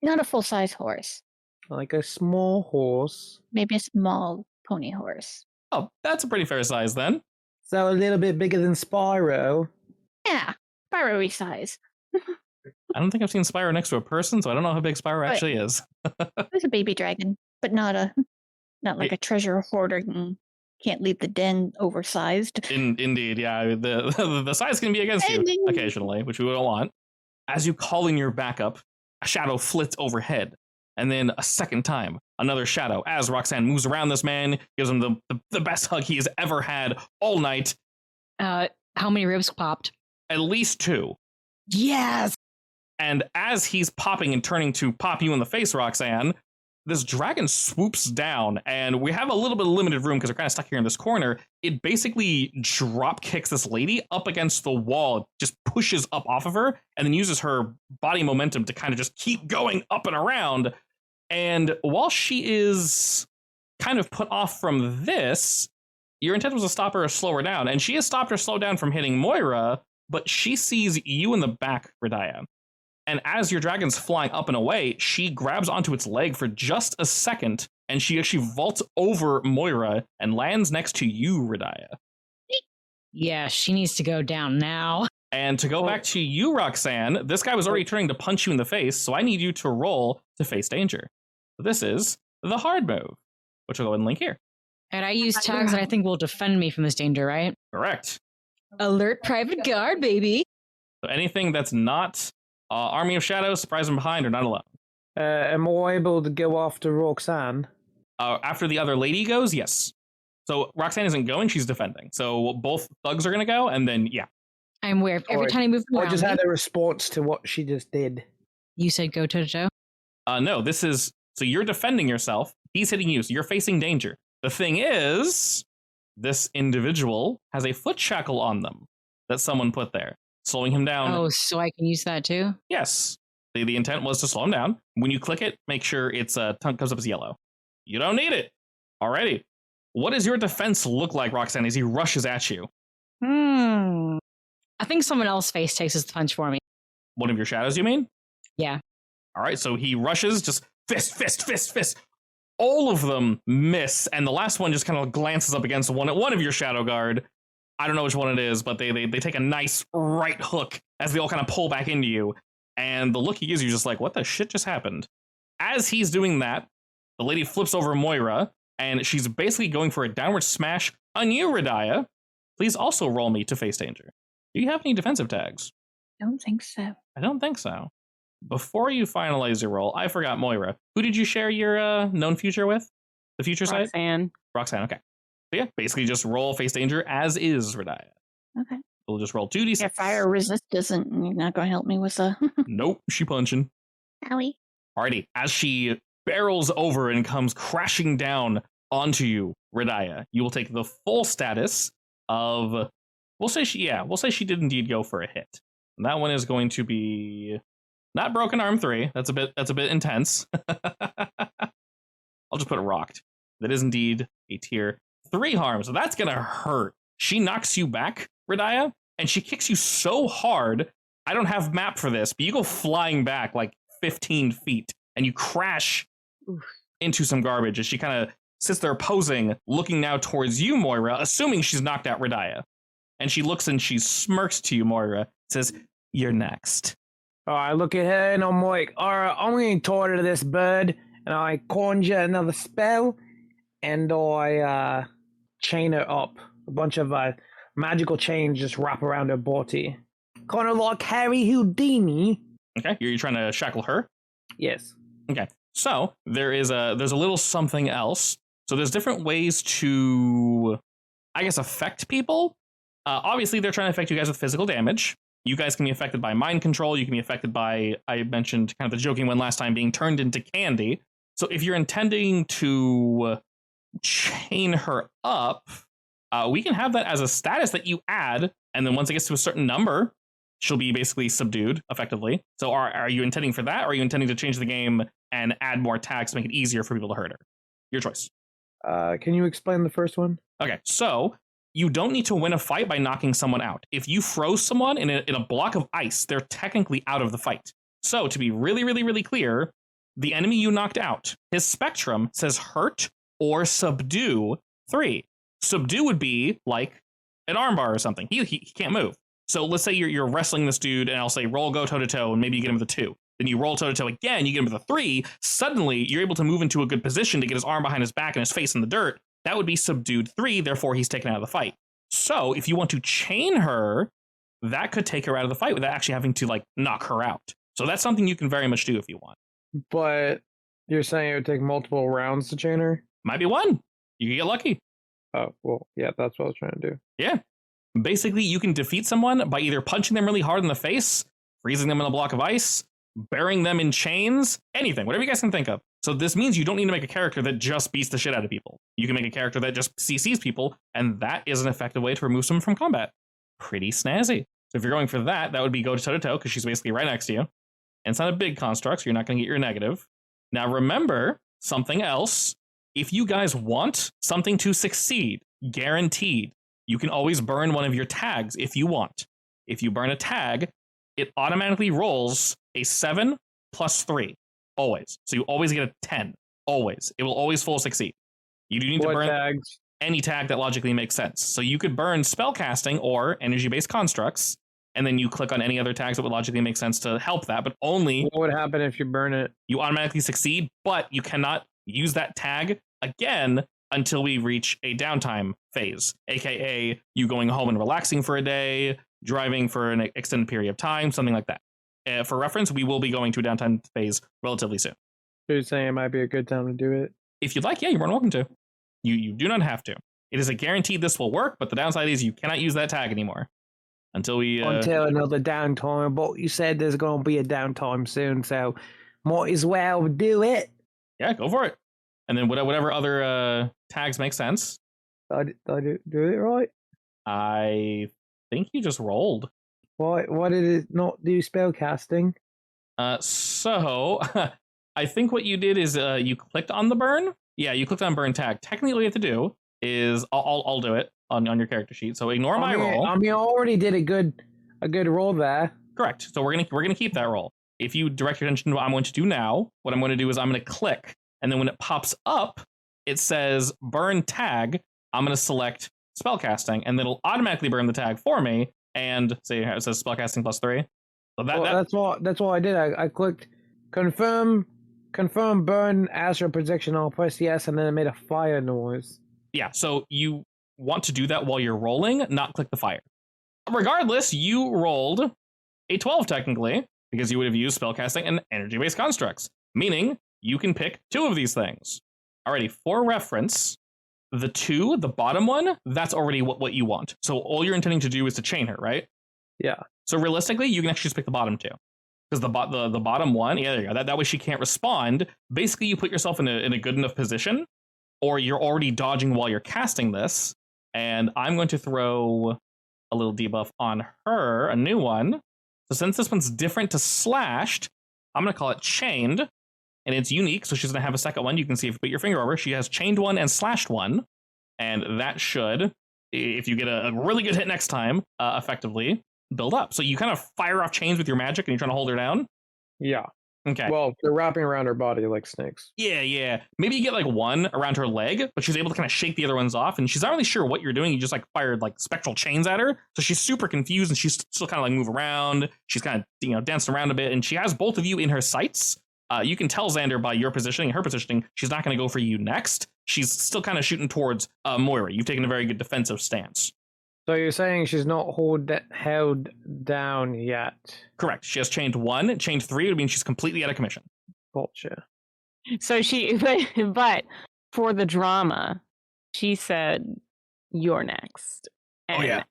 Not a full size horse. like a small horse. Maybe a small pony horse. Oh, that's a pretty fair size then. So a little bit bigger than Spyro. Yeah, Spyro-y size. I don't think I've seen Spyro next to a person, so I don't know how big Spyro actually is. There's a baby dragon, but not like a treasure hoarder and can't leave the den oversized. Indeed, yeah. The size can be against you occasionally, which we don't want. As you call in your backup, a shadow flits overhead. And then a second time, another shadow. As Roxanne moves around this man, gives him the best hug he has ever had all night. How many ribs popped? At least 2. Yes. And as he's popping and turning to pop you in the face, Roxanne, this dragon swoops down, and we have a little bit of limited room because we're kind of stuck here in this corner. It basically drop kicks this lady up against the wall, just pushes up off of her, and then uses her body momentum to kind of just keep going up and around. And while she is kind of put off from this, your intent was to stop her or slow her down, and she has stopped or slowed down from hitting Moira, but she sees you in the back, Radaya. And as your dragon's flying up and away, she grabs onto its leg for just a second, and she actually vaults over Moira and lands next to you, Radaya. Yeah, she needs to go down now. And to go back to you, Roxanne, this guy was already turning to punch you in the face, so I need you to roll to face danger. This is the hard move, which will go and link here. And I use tags that I think will defend me from this danger, right? Correct. Alert private guard, baby. So anything that's not Army of Shadows, Surprise from Behind, are not allowed. Am I able to go after Roxanne? After the other lady goes, yes. So Roxanne isn't going, she's defending. So both thugs are going to go, and then, yeah. I'm aware of every tiny move I around just me. had a response to what she just did. You said go toe-to-toe? No, this is... So you're defending yourself. He's hitting you, so you're facing danger. The thing is, this individual has a foot shackle on them that someone put there, slowing him down. Oh, so I can use that too? Yes. The intent was to slow him down. When you click it, make sure its tongue comes up as yellow. You don't need it. Alrighty. What does your defense look like, Roxanne, as he rushes at you? I think someone else face takes his punch for me. One of your shadows, you mean? Yeah. All right, so he rushes, just fist, fist, fist, fist. All of them miss, and the last one just kind of glances up against one of your shadow guard. I don't know which one it is, but they take a nice right hook as they all kind of pull back into you. And the look he gives you is just like, what the shit just happened? As he's doing that, the lady flips over Moira, and she's basically going for a downward smash on you, Radaya. Please also roll me to face danger. Do you have any defensive tags? Don't think so. I don't think so. Before you finalize your roll, I forgot Moira. Who did you share your known future with? The future site? Roxanne. Roxanne, okay. So yeah, basically just roll face danger as is, Radaya. Okay. We'll just roll 2d6. Yeah, fire resist isn't. You're not going to help me with a. Nope, she punching. Owie. Alrighty, as she barrels over and comes crashing down onto you, Radaya, you will take the full status of. We'll say she did indeed go for a hit. And that one is going to be not broken arm 3. That's a bit intense. I'll just put it rocked. That is indeed a tier 3 harm. So that's gonna hurt. She knocks you back, Radaya, and she kicks you so hard. I don't have map for this, but you go flying back like 15 feet and you crash into some garbage as she kind of sits there posing, looking now towards you, Moira, assuming she's knocked out Radaya. And she looks and she smirks to you, Moira, says, "You're next." I look at her and I'm like, all right, I'm getting tired of this, bird. And I conjure another spell and I chain her up. A bunch of magical chains just wrap around her body. Kind of like Harry Houdini. Okay, you're trying to shackle her? Yes. Okay, so there's a little something else. So there's different ways to, I guess, affect people. Obviously, they're trying to affect you guys with physical damage. You guys can be affected by mind control. You can be affected by, I mentioned kind of the joking one last time, being turned into candy. So if you're intending to chain her up, we can have that as a status that you add. And then once it gets to a certain number, she'll be basically subdued effectively. So are you intending for that? Or are you intending to change the game and add more tags to make it easier for people to hurt her? Your choice. Can you explain the first one? Okay, so you don't need to win a fight by knocking someone out. If you froze someone in a block of ice, they're technically out of the fight. So to be really, really, really clear, the enemy you knocked out, his spectrum says hurt or subdue 3. Subdue would be like an armbar or something. He can't move. So let's say you're wrestling this dude, and I'll say roll, go toe-to-toe, and maybe you get him with a 2. Then you roll toe-to-toe again, you get him with a 3. Suddenly, you're able to move into a good position to get his arm behind his back and his face in the dirt. That would be subdued 3, therefore he's taken out of the fight. So if you want to chain her, that could take her out of the fight without actually having to, like, knock her out. So that's something you can very much do if you want. But you're saying it would take multiple rounds to chain her? Might be one. You can get lucky. Oh, well, yeah, that's what I was trying to do. Yeah. Basically, you can defeat someone by either punching them really hard in the face, freezing them in a block of ice, burying them in chains, anything, whatever you guys can think of. So this means you don't need to make a character that just beats the shit out of people. You can make a character that just CCs people, and that is an effective way to remove someone from combat. Pretty snazzy. So if you're going for that, that would be go toe-to-toe, because she's basically right next to you. And it's not a big construct, so you're not going to get your negative. Now remember, something else. If you guys want something to succeed, guaranteed, you can always burn one of your tags if you want. If you burn a tag, it automatically rolls a 7 plus 3. Always. So you always get a 10. Always. It will always full succeed. You do need to burn tags? Any tag that logically makes sense. So you could burn spellcasting or energy-based constructs, and then you click on any other tags that would logically make sense to help that, but only... What would happen if you burn it? You automatically succeed, but you cannot use that tag again until we reach a downtime phase, aka you going home and relaxing for a day, driving for an extended period of time, something like that. For reference, we will be going to a downtime phase relatively soon. So you're saying it might be a good time to do it? If you'd like, yeah, you're more than welcome to. You do not have to. It is a guaranteed this will work, but the downside is you cannot use that tag anymore. Until we... Until another downtime, but you said there's going to be a downtime soon, so might as well do it. Yeah, go for it. And then whatever other tags make sense. Did I do it right? I think you just rolled. Why did it not do spell casting? So I think what you did is you clicked on the burn. Yeah, you clicked on burn tag. Technically, all you have to do is I'll do it on your character sheet. So ignore my roll. I mean, I already did a good roll there. Correct. So we're gonna keep that roll. If you direct your attention to what I'm going to do now, what I'm going to do is I'm going to click, and then when it pops up, it says burn tag. I'm going to select spellcasting, and then it'll automatically burn the tag for me. And say it says spellcasting plus 3. So that's what I did. I clicked confirm burn astral projection. I'll press yes, and then it made a fire noise. Yeah, so you want to do that while you're rolling, not click the fire. Regardless, you rolled a 12 technically, because you would have used spellcasting and energy-based constructs, meaning you can pick 2 of these things. Alrighty, for reference, the 2, the bottom one, that's already what you want. So all you're intending to do is to chain her, right? Yeah. So realistically, you can actually just pick the bottom 2. Because the bottom one, yeah, there you go. That way she can't respond. Basically, you put yourself in a good enough position, or you're already dodging while you're casting this. And I'm going to throw a little debuff on her, a new one. So since this one's different to slashed, I'm going to call it chained. And it's unique, so she's going to have a second one. You can see if you put your finger over, she has chained one and slashed one. And that should, if you get a really good hit next time, effectively build up. So you kind of fire off chains with your magic and you're trying to hold her down? Yeah. Okay. Well, they're wrapping around her body like snakes. Yeah. Maybe you get like one around her leg, but she's able to kind of shake the other ones off, and she's not really sure what you're doing. You just like fired like spectral chains at her, so she's super confused, and she's still kind of like move around. She's kind of dancing around a bit, and she has both of you in her sights. You can tell Xander by your positioning, her positioning, she's not going to go for you next. She's still kind of shooting towards Moira. You've taken a very good defensive stance. So you're saying she's not held down yet? Correct. She has chained 1. Chained 3 would mean she's completely out of commission. Gotcha. So but for the drama, she said, "You're next." And, oh yeah.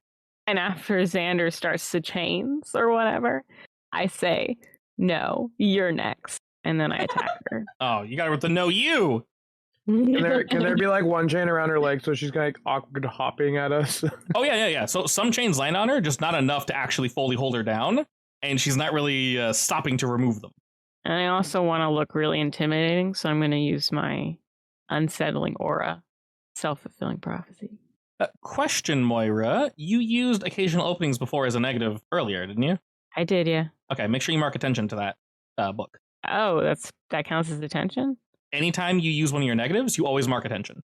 And after Xander starts to chains or whatever, I say, "No, you're next," and then I attack her. Oh, you got her with the no you. Can there be like one chain around her leg so she's kind of like awkward hopping at us? Oh yeah. So some chains land on her, just not enough to actually fully hold her down, and she's not really stopping to remove them. And I also want to look really intimidating, so I'm going to use my unsettling aura, self-fulfilling prophecy. Question, Moira. You used occasional openings before as a negative earlier, didn't you? I did, yeah. Okay, make sure you mark attention to that book. Oh, that counts as attention? Anytime you use one of your negatives, you always mark attention.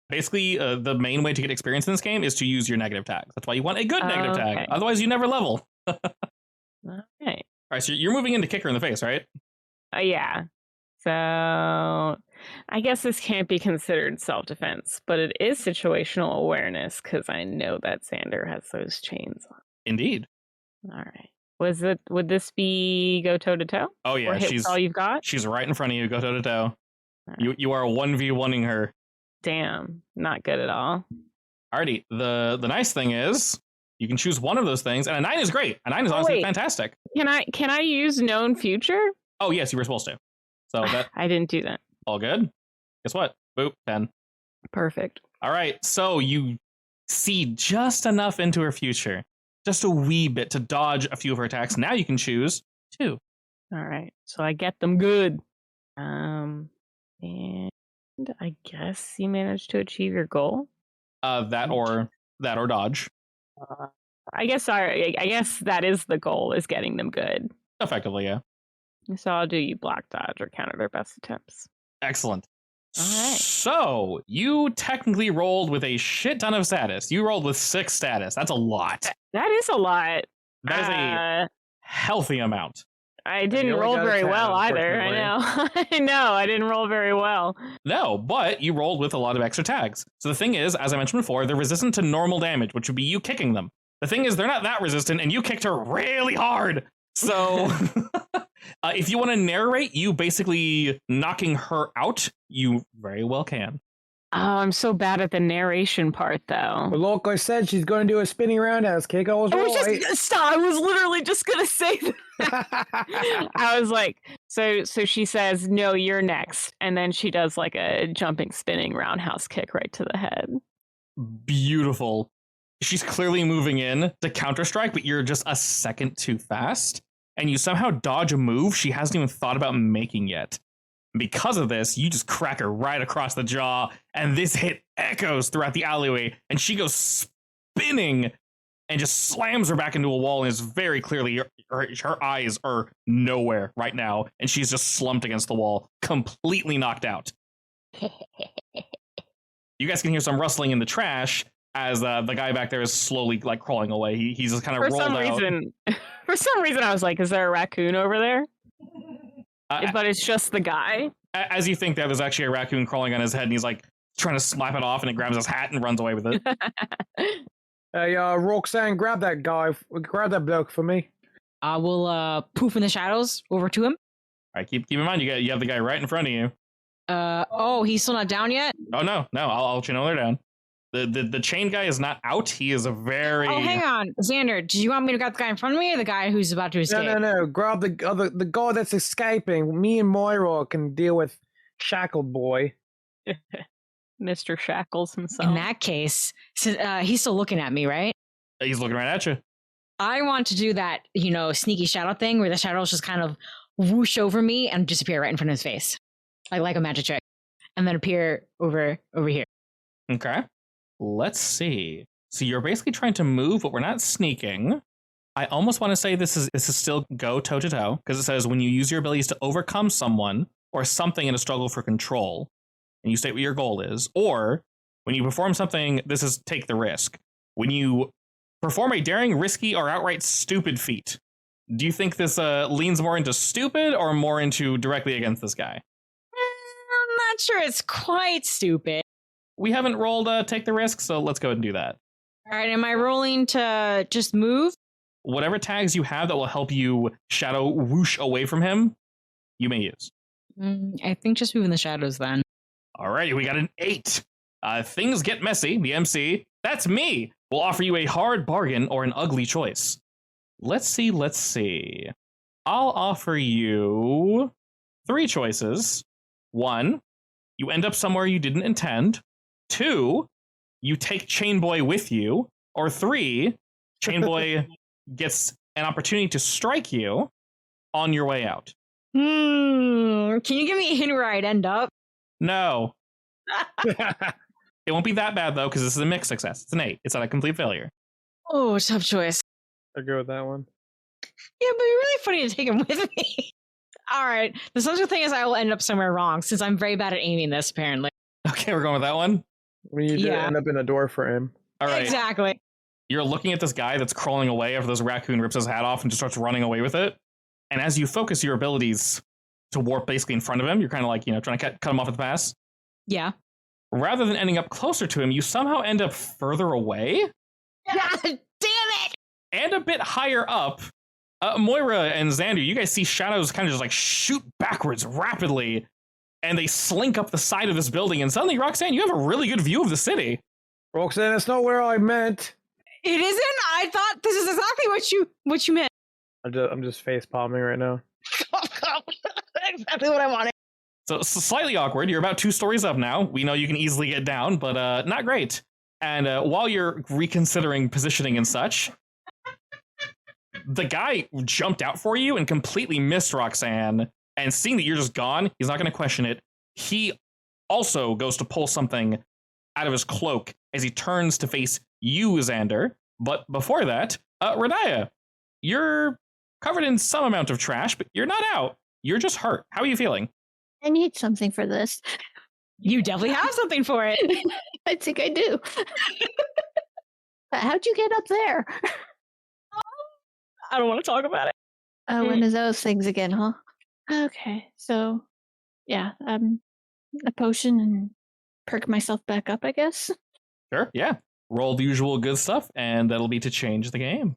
Basically, the main way to get experience in this game is to use your negative tags. That's why you want a good negative tag. Otherwise, you never level. Okay. All right, so you're moving in to kick her in the face, right? Yeah. So I guess this can't be considered self-defense, but it is situational awareness because I know that Xander has those chains on. Indeed. All right. Would this be go toe to toe? Oh yeah, Or hit with all you've got? She's right in front of you. Go toe to toe. Right. You are 1v1ing her. Damn, not good at all. Alrighty. The nice thing is you can choose one of those things, and a 9 is great. A 9 is honestly fantastic. Can I use known future? Oh yes, you were supposed to. So that I didn't do that. all good. Guess what? Boop, 10. Perfect. All right, so you see just enough into her future, just a wee bit to dodge a few of her attacks. Now you can choose 2. All right, so I get them good. And I guess you managed to achieve your goal. That or dodge. I guess that is the goal, is getting them good. Effectively, yeah. So I'll do you block, dodge, or counter their best attempts. Excellent. All right. So you technically rolled with a shit ton of status. You rolled with 6 status. That's a lot. That is a lot. That is a healthy amount. I didn't roll very well either. I know. I know. I didn't roll very well. No, but you rolled with a lot of extra tags. So the thing is, as I mentioned before, they're resistant to normal damage, which would be you kicking them. The thing is, they're not that resistant, and you kicked her really hard. So if you want to narrate you basically knocking her out, you very well can. Oh, I'm so bad at the narration part, though. But like I said, she's going to do a spinning roundhouse kick. I was right. Stop! I was literally just gonna say that. I was like, so she says, "No, you're next," and then she does like a jumping, spinning roundhouse kick right to the head. Beautiful. She's clearly moving in to counter-strike, but you're just a second too fast, and you somehow dodge a move she hasn't even thought about making yet. Because of this, you just crack her right across the jaw, and this hit echoes throughout the alleyway, and she goes spinning and just slams her back into a wall, and is very clearly her eyes are nowhere right now, and she's just slumped against the wall, completely knocked out. You guys can hear some rustling in the trash as the guy back there is slowly like crawling away. He's just kind of rolled out. For some reason, I was like, "Is there a raccoon over there?" But it's just the guy. As you think there's actually a raccoon crawling on his head, and he's like trying to slap it off, and it grabs his hat and runs away with it. Hey, Roxanne, grab that bloke for me. I will poof in the shadows over to him. All right, keep in mind you have the guy right in front of you. He's still not down yet? Oh no, I'll let you know they're down. The chain guy is not out. He is a very... Oh, hang on. Xander, do you want me to grab the guy in front of me or the guy who's about to escape? No. Grab the guy that's escaping. Me and Moira can deal with Shackled Boy. Mr. Shackles himself. In that case, he's still looking at me, right? He's looking right at you. I want to do that, sneaky shadow thing where the shadows just kind of whoosh over me and disappear right in front of his face. Like a magic trick. And then appear over here. Okay. Let's see. So you're basically trying to move, but we're not sneaking. I almost want to say this is still go toe to toe, because it says when you use your abilities to overcome someone or something in a struggle for control, and you state what your goal is, or when you perform something, this is take the risk. When you perform a daring, risky, or outright stupid feat, do you think this leans more into stupid or more into directly against this guy? I'm not sure it's quite stupid. We haven't rolled take the risk, so let's go ahead and do that. All right, am I rolling to just move? Whatever tags you have that will help you shadow whoosh away from him, you may use. I think just move in the shadows then. Alrighty, we got an 8. Things get messy. The MC, that's me, will offer you a hard bargain or an ugly choice. Let's see. I'll offer you 3 choices. 1, you end up somewhere you didn't intend. 2, you take Chainboy with you. Or 3, Chainboy gets an opportunity to strike you on your way out. Can you give me a hint where I'd end up? No. It won't be that bad though, because this is a mixed success. It's an 8. It's not a complete failure. Oh, tough choice. I'll go with that one. Yeah, but it'd be really funny to take him with me. All right. The central thing is I will end up somewhere wrong since I'm very bad at aiming this, apparently. Okay, we're going with that one. We did end up in a door frame. All right. Exactly. You're looking at this guy that's crawling away after this raccoon rips his hat off and just starts running away with it. And as you focus your abilities to warp basically in front of him, you're kind of like, trying to cut him off at the pass. Yeah. Rather than ending up closer to him, you somehow end up further away. God damn it! And a bit higher up. Moira and Xander, you guys see shadows kind of just like shoot backwards rapidly. And they slink up the side of this building. And suddenly, Roxanne, you have a really good view of the city. Roxanne, that's not where I meant. It isn't? I thought this is exactly what you meant. I'm just face palming right now. Exactly what I wanted. So slightly awkward. You're about 2 stories up now. We know you can easily get down, but not great. And while you're reconsidering positioning and such, the guy jumped out for you and completely missed Roxanne. And seeing that you're just gone, he's not going to question it. He also goes to pull something out of his cloak as he turns to face you, Xander. But before that, Radaya, you're covered in some amount of trash, but you're not out. You're just hurt. How are you feeling? I need something for this. You definitely have something for it. I think I do. But how'd you get up there? I don't want to talk about it. One of those things again, huh? Okay, so yeah, a potion and perk myself back up, I guess. Sure, yeah. Roll the usual good stuff, and that'll be to change the game.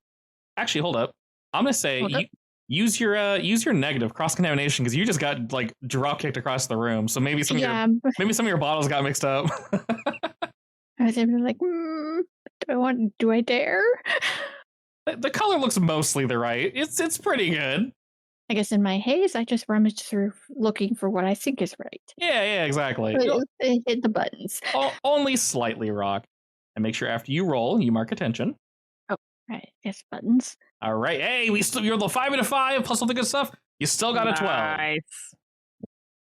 Actually, hold up. I'm gonna say use your negative cross contamination because you just got like drop kicked across the room. So maybe some of your bottles got mixed up. I was like, do I dare? The color looks mostly the right. It's pretty good. I guess in my haze, I just rummaged through looking for what I think is right. Yeah, exactly. It hit the buttons. Only slightly, Rock. And make sure after you roll, you mark attention. Oh, right. Yes, buttons. All right. Hey, you're the 5 out of 5 plus all the good stuff. You still got a 12. Nice.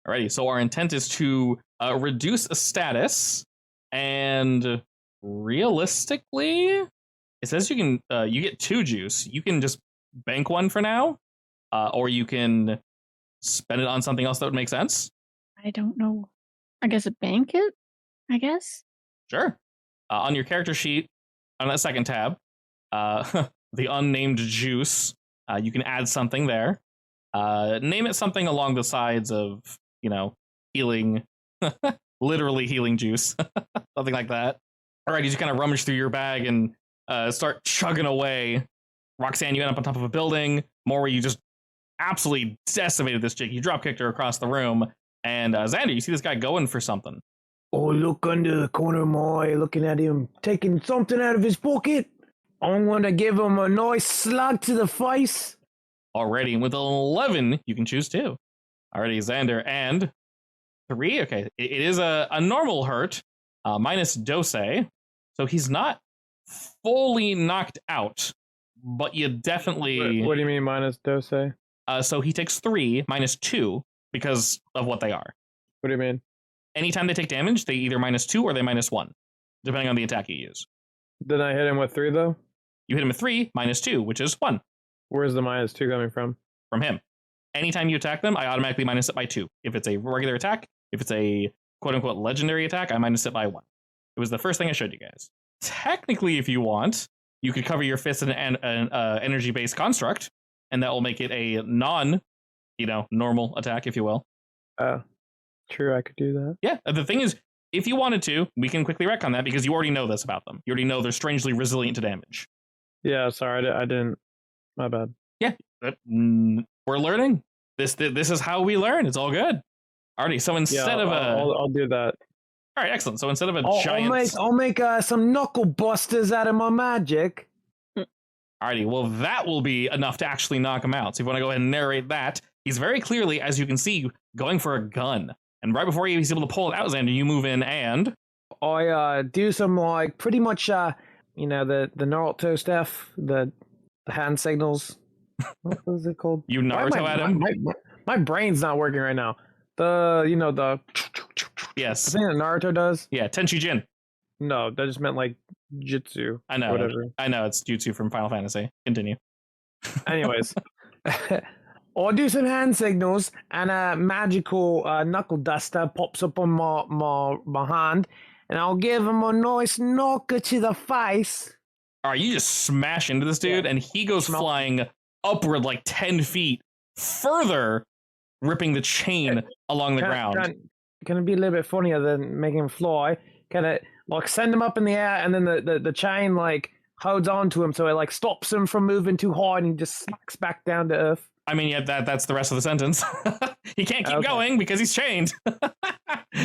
Alrighty. So our intent is to reduce a status, and realistically, it says you can you get 2 juice. You can just bank 1 for now, or you can spend it on something else that would make sense. I don't know. I guess a bank it. I guess. Sure. On your character sheet, on that second tab, the unnamed juice, you can add something there. Name it something along the sides of, healing, literally healing juice, something like that. All right, you just kind of rummage through your bag and start chugging away. Roxanne, you end up on top of a building. Moira, you just absolutely decimated this chick. You drop kicked her across the room. And Xander, you see this guy going for something. Oh, look under the corner of my eye, looking at him taking something out of his pocket. I'm going to give him a nice slug to the face. Already, with 11, you can choose 2. Already, Xander, and 3. Okay, it is a normal hurt, minus dose. So he's not fully knocked out, but you definitely... What do you mean minus dose? So he takes 3 minus 2 because of what they are. What do you mean? Anytime they take damage, they either minus 2 or they minus 1, depending on the attack you use. Did I hit him with 3, though? You hit him with 3 minus 2, which is 1. Where's the minus 2 coming from? From him. Anytime you attack them, I automatically minus it by 2. If it's a regular attack, if it's a quote-unquote legendary attack, I minus it by 1. It was the first thing I showed you guys. Technically, if you want, you could cover your fist in an energy-based construct, and that will make it a normal attack, if you will. True, I could do that. Yeah, the thing is, if you wanted to, we can quickly retcon that because you already know this about them. You already know they're strangely resilient to damage. Yeah, sorry, I didn't. My bad. Yeah, we're learning. This is how we learn. It's all good. Alrighty, so instead of I'll do that. All right, excellent. So instead of a giant... I'll make some knuckle busters out of my magic. Alrighty, well, that will be enough to actually knock him out. So if you want to go ahead and narrate that, he's very clearly, as you can see, going for a gun. And right before he's able to pull it out, Xander, you move in and... I do some, pretty much, the Naruto stuff, the hand signals. What was it called? You Naruto at him? My brain's not working right now. The Yes. The thing that Naruto does? Yeah, Tenchi Jin. No, that just meant like jutsu. I know. Whatever. I know. It's jutsu from Final Fantasy. Continue. Anyways. I'll do some hand signals, and a magical knuckle duster pops up on my hand, and I'll give him a nice knocker to the face. All right, you just smash into this dude, and he goes flying upward like 10 feet, further ripping the chain along the ground. Can it be a little bit funnier than making him fly? Can it like send him up in the air, and then the chain like holds on to him, so it like stops him from moving too high, and he just smacks back down to earth? I mean, yeah, that's the rest of the sentence. He can't keep going because he's chained.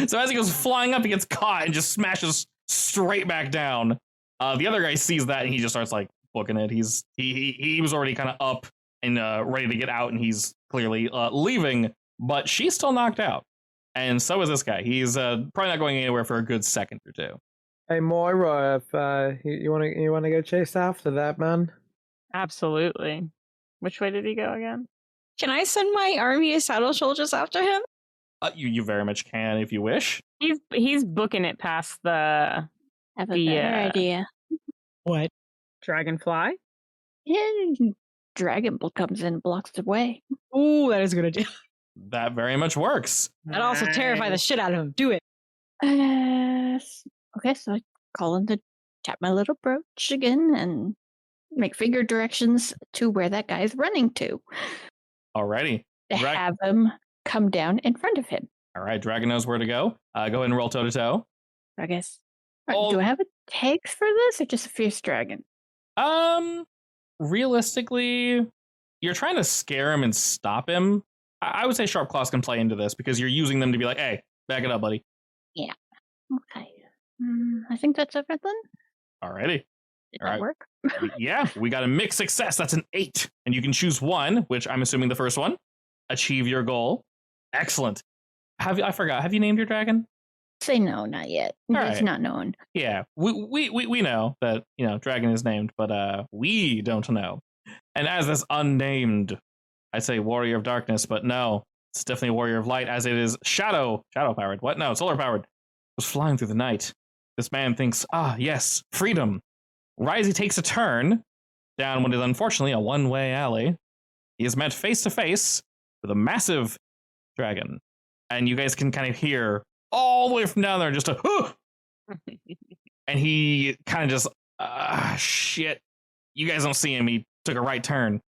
So as he goes flying up, he gets caught and just smashes straight back down. The other guy sees that and he just starts like booking it. He was already kind of up and ready to get out, and he's clearly leaving, but she's still knocked out, and so is this guy. He's probably not going anywhere for a good second or two. Hey Moira, if you want to go chase after that man? Absolutely. Which way did he go again? Can I send my army of saddle soldiers after him? You very much can if you wish. He's booking it past the Have a better idea. What? dragonfly. Yeah, dragon comes in and blocks the way. Ooh, that is a good idea. That very much works. That'd also terrify the shit out of him. Do it. Okay, so I call him to tap my little brooch again and make finger directions to where that guy is running to. Alrighty. To have him come down in front of him. All right, Dragon knows where to go. Go ahead and roll toe-to-toe. I guess. Do I have a tags for this or just a fierce dragon? Realistically, you're trying to scare him and stop him. I would say sharp claws can play into this because you're using them to be like, hey, back it up, buddy. Yeah. Okay. I think that's everything. Alrighty. Did that work? Yeah, we got a mixed success. That's an 8. And you can choose one, which I'm assuming the first one. Achieve your goal. Excellent. I forgot. Have you named your dragon? Say no, not yet. It's not known. Yeah, we know that, dragon is named, but we don't know. And as this unnamed, I'd say warrior of darkness, but no, it's definitely a warrior of light, as it is shadow powered. What? No, solar powered. Was flying through the night. This man thinks, yes, freedom. Risey takes a turn down what is unfortunately a one-way alley. He is met face to face with a massive dragon, and you guys can kind of hear all the way from down there just a and he kind of just shit. You guys don't see him. He took a right turn,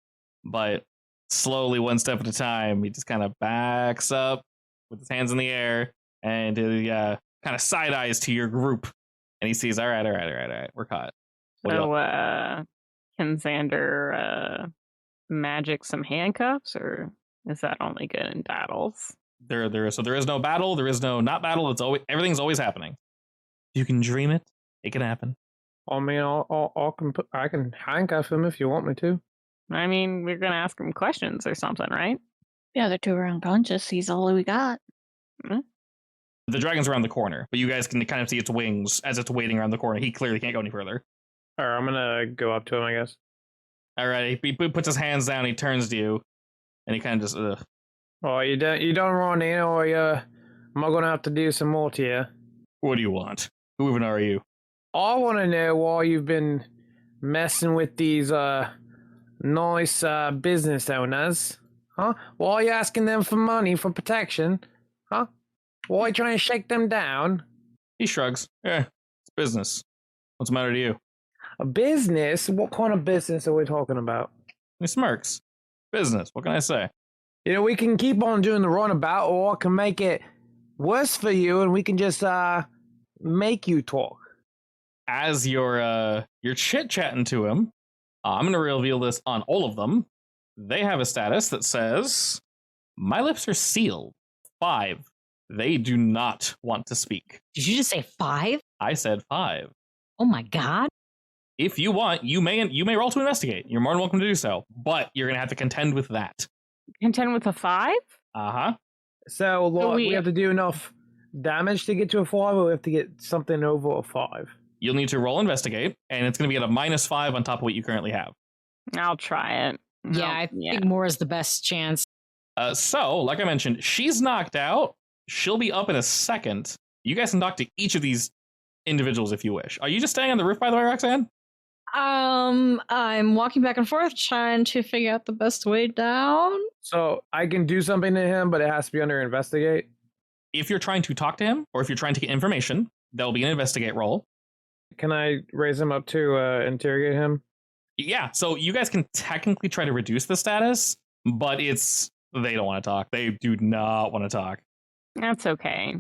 but slowly, one step at a time, he just kind of backs up with his hands in the air, and he kind of side eyes to your group, and he sees, all right, we're caught. So, can Xander magic some handcuffs, or is that only good in battles? There is no battle. There is no not battle. It's always, everything's always happening. You can dream it. It can happen. I mean, I can handcuff him if you want me to. I mean, we're gonna ask him questions or something, right? The other two are unconscious. He's all we got. Mm-hmm. The dragon's around the corner, but you guys can kind of see its wings as it's waiting around the corner. He clearly can't go any further. All right, I'm gonna go up to him, I guess. All right, he puts his hands down. He turns to you, and he kind of just. Oh, you don't run in, or am I gonna have to do some more to you? What do you want? Who even are you? I want to know why you've been messing with these nice business owners, huh? Why are you asking them for money for protection, huh? Why are you trying to shake them down? He shrugs. Yeah, it's business. What's the matter to you? A business? What kind of business are we talking about? He smirks. Business. What can I say? We can keep on doing the runabout, or I can make it worse for you, and we can just make you talk. As you're chit-chatting to him, I'm going to reveal this on all of them. They have a status that says, my lips are sealed. 5. They do not want to speak. Did you just say 5? I said 5. Oh my god. If you want, you may roll to investigate. You're more than welcome to do so, but you're going to have to contend with that. Contend with a 5? Uh-huh. So, Lord, we have to do enough damage to get to a 5, or we have to get something over a 5? You'll need to roll investigate, and it's going to be at a -5 on top of what you currently have. I'll try it. Yeah, I think more is the best chance. So, like I mentioned, she's knocked out. She'll be up in a second. You guys can talk to each of these individuals if you wish. Are you just staying on the roof, by the way, Roxanne? I'm walking back and forth trying to figure out the best way down. So I can do something to him, but it has to be under investigate. If you're trying to talk to him, or if you're trying to get information, there'll be an investigate roll. Can I raise him up to interrogate him? Yeah, so you guys can technically try to reduce the status, but they don't want to talk. They do not want to talk. That's okay.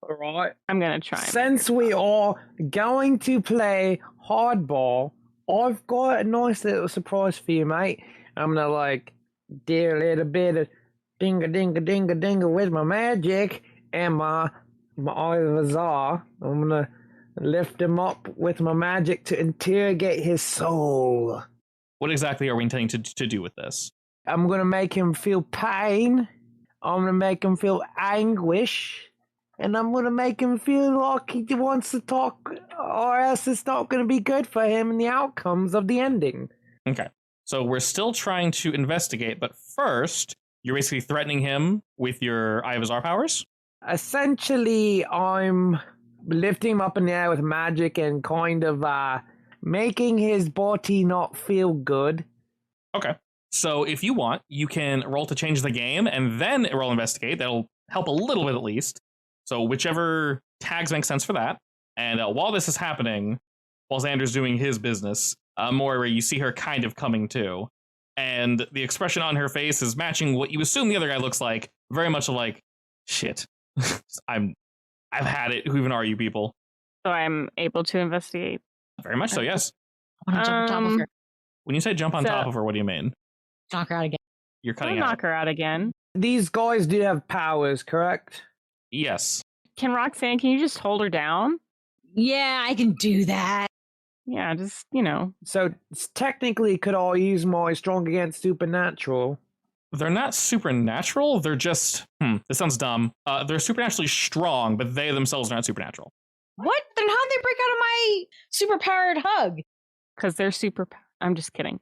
All right. I'm gonna try. Since we are going to play hardball, I've got a nice little surprise for you, mate. I'm gonna like do a little bit of dinga dinga dinga dinga with my magic and my eye of Azar. I'm gonna lift him up with my magic to interrogate his soul. What exactly are we intending to do with this? I'm gonna make him feel pain. I'm gonna make him feel anguish. And I'm gonna make him feel like he wants to talk, or else it's not gonna be good for him in the outcomes of the ending. Okay, so we're still trying to investigate, but first, you're basically threatening him with your Eye of Azar powers? Essentially, I'm lifting him up in the air with magic and kind of making his body not feel good. Okay, so if you want, you can roll to change the game, and then roll investigate. That'll help a little bit at least. So whichever tags make sense for that. And while this is happening, while Xander's doing his business, Moira, you see her kind of coming to. And the expression on her face is matching what you assume the other guy looks like. Very much like, shit, I've had it. Who even are you people? So I'm able to investigate. Very much so, yes. I want to jump on top of her. When you say jump on top of her, what do you mean? Knock her out again. You're I'll cutting out. knock her out again. These guys do have powers, correct? Yes. Can you just hold her down? Yeah, I can do that. Yeah, just, So technically, could I use my strong against supernatural? They're not supernatural. They're just, this sounds dumb. They're supernaturally strong, but they themselves are not supernatural. What? Then how'd they break out of my superpowered hug? because they're super. I'm just kidding.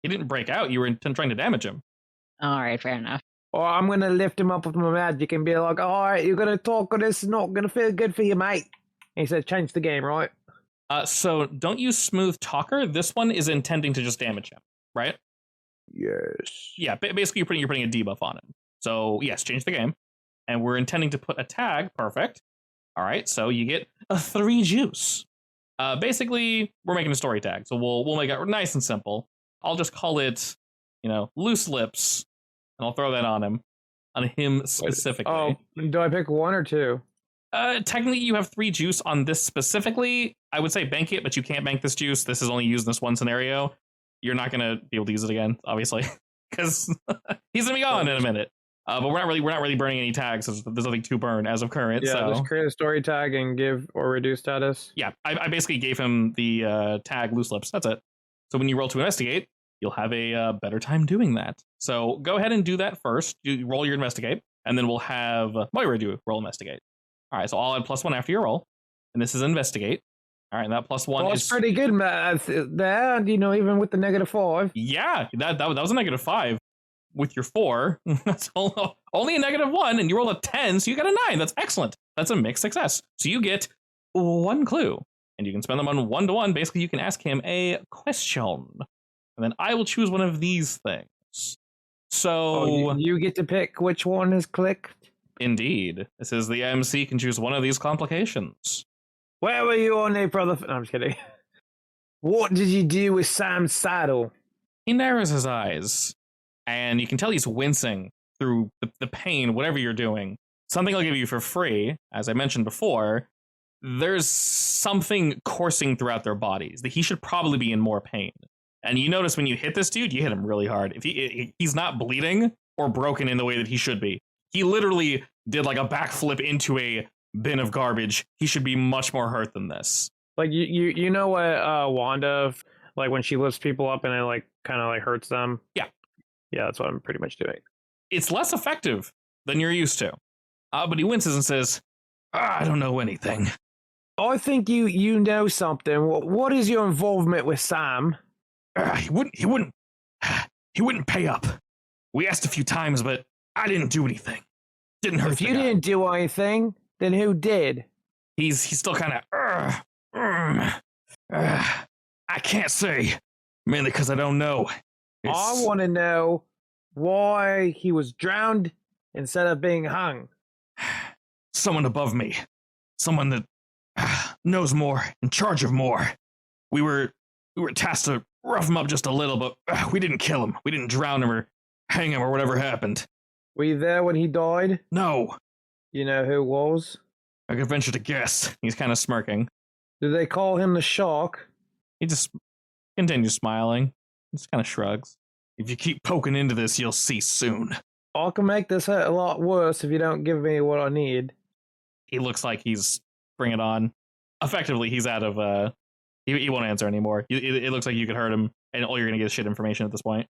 He didn't break out. You were trying to damage him. All right, fair enough. Or I'm going to lift him up with my magic and be like, all right, you're going to talk, or this is not going to feel good for you, mate. And he said, change the game, right? So don't use smooth talker. This one is intending to just damage him, right? Yes. Yeah, basically you're putting a debuff on him. So yes, change the game. And we're intending to put a tag. Perfect. All right, so you get a 3 juice. Basically, we're making a story tag. So we'll make it nice and simple. I'll just call it, loose lips. And I'll throw that on him specifically. Oh, do I pick 1 or 2? Technically, you have 3 juice on this specifically. I would say bank it, but you can't bank this juice. This is only used in this one scenario. You're not going to be able to use it again, obviously, because he's going to be gone in a minute. But we're not really burning any tags. So there's nothing to burn as of current. Yeah, so just create a story tag and give or reduce status. Yeah, I basically gave him the tag loose lips. That's it. So when you roll to investigate, you'll have a better time doing that. So go ahead and do that first. You roll your investigate, and then we'll have Moira do roll investigate. All right, so I'll add +1 after your roll, and this is investigate. All right, and that +1 well, is it's pretty good math there, even with the -5. Yeah, that was a -5 with your 4. That's only a -1, and you roll a 10, so you got a 9. That's excellent. That's a mixed success. So you get 1 clue, and you can spend them on 1-to-1. Basically, you can ask him a question, and then I will choose one of these things. So you get to pick which one is clicked. Indeed, this is the MC can choose one of these complications. Where were you on there, brother? No, I'm just kidding. What did you do with Sam's saddle? He narrows his eyes, and you can tell he's wincing through the pain, whatever you're doing. Something I'll give you for free, as I mentioned before, there's something coursing throughout their bodies that he should probably be in more pain. And you notice when you hit this dude, you hit him really hard. If he's not bleeding or broken in the way that he should be, he literally did like a backflip into a bin of garbage. He should be much more hurt than this. Like you know what Wanda, like when she lifts people up and it like kind of like hurts them. Yeah, that's what I'm pretty much doing. It's less effective than you're used to. But he winces and says, I don't know anything. I think you know something. What is your involvement with Sam? He wouldn't pay up. We asked a few times, but I didn't do anything. Didn't hurt. If you didn't do anything, then who did? He's still kind of. I can't say, mainly because I don't know. I want to know why he was drowned instead of being hung. Someone above me, someone that knows more, in charge of more. We were tasked to rough him up just a little, but we didn't kill him. We didn't drown him or hang him or whatever happened. Were you there when he died? No. You know who it was? I could venture to guess. He's kind of smirking. Did they call him the Shark? He just continues smiling. Just kind of shrugs. If you keep poking into this, you'll see soon. I can make this hurt a lot worse if you don't give me what I need. He looks like he's bring it on. Effectively, he's out of he won't answer anymore. It looks like you could hurt him, and all you're gonna get is shit information at this point.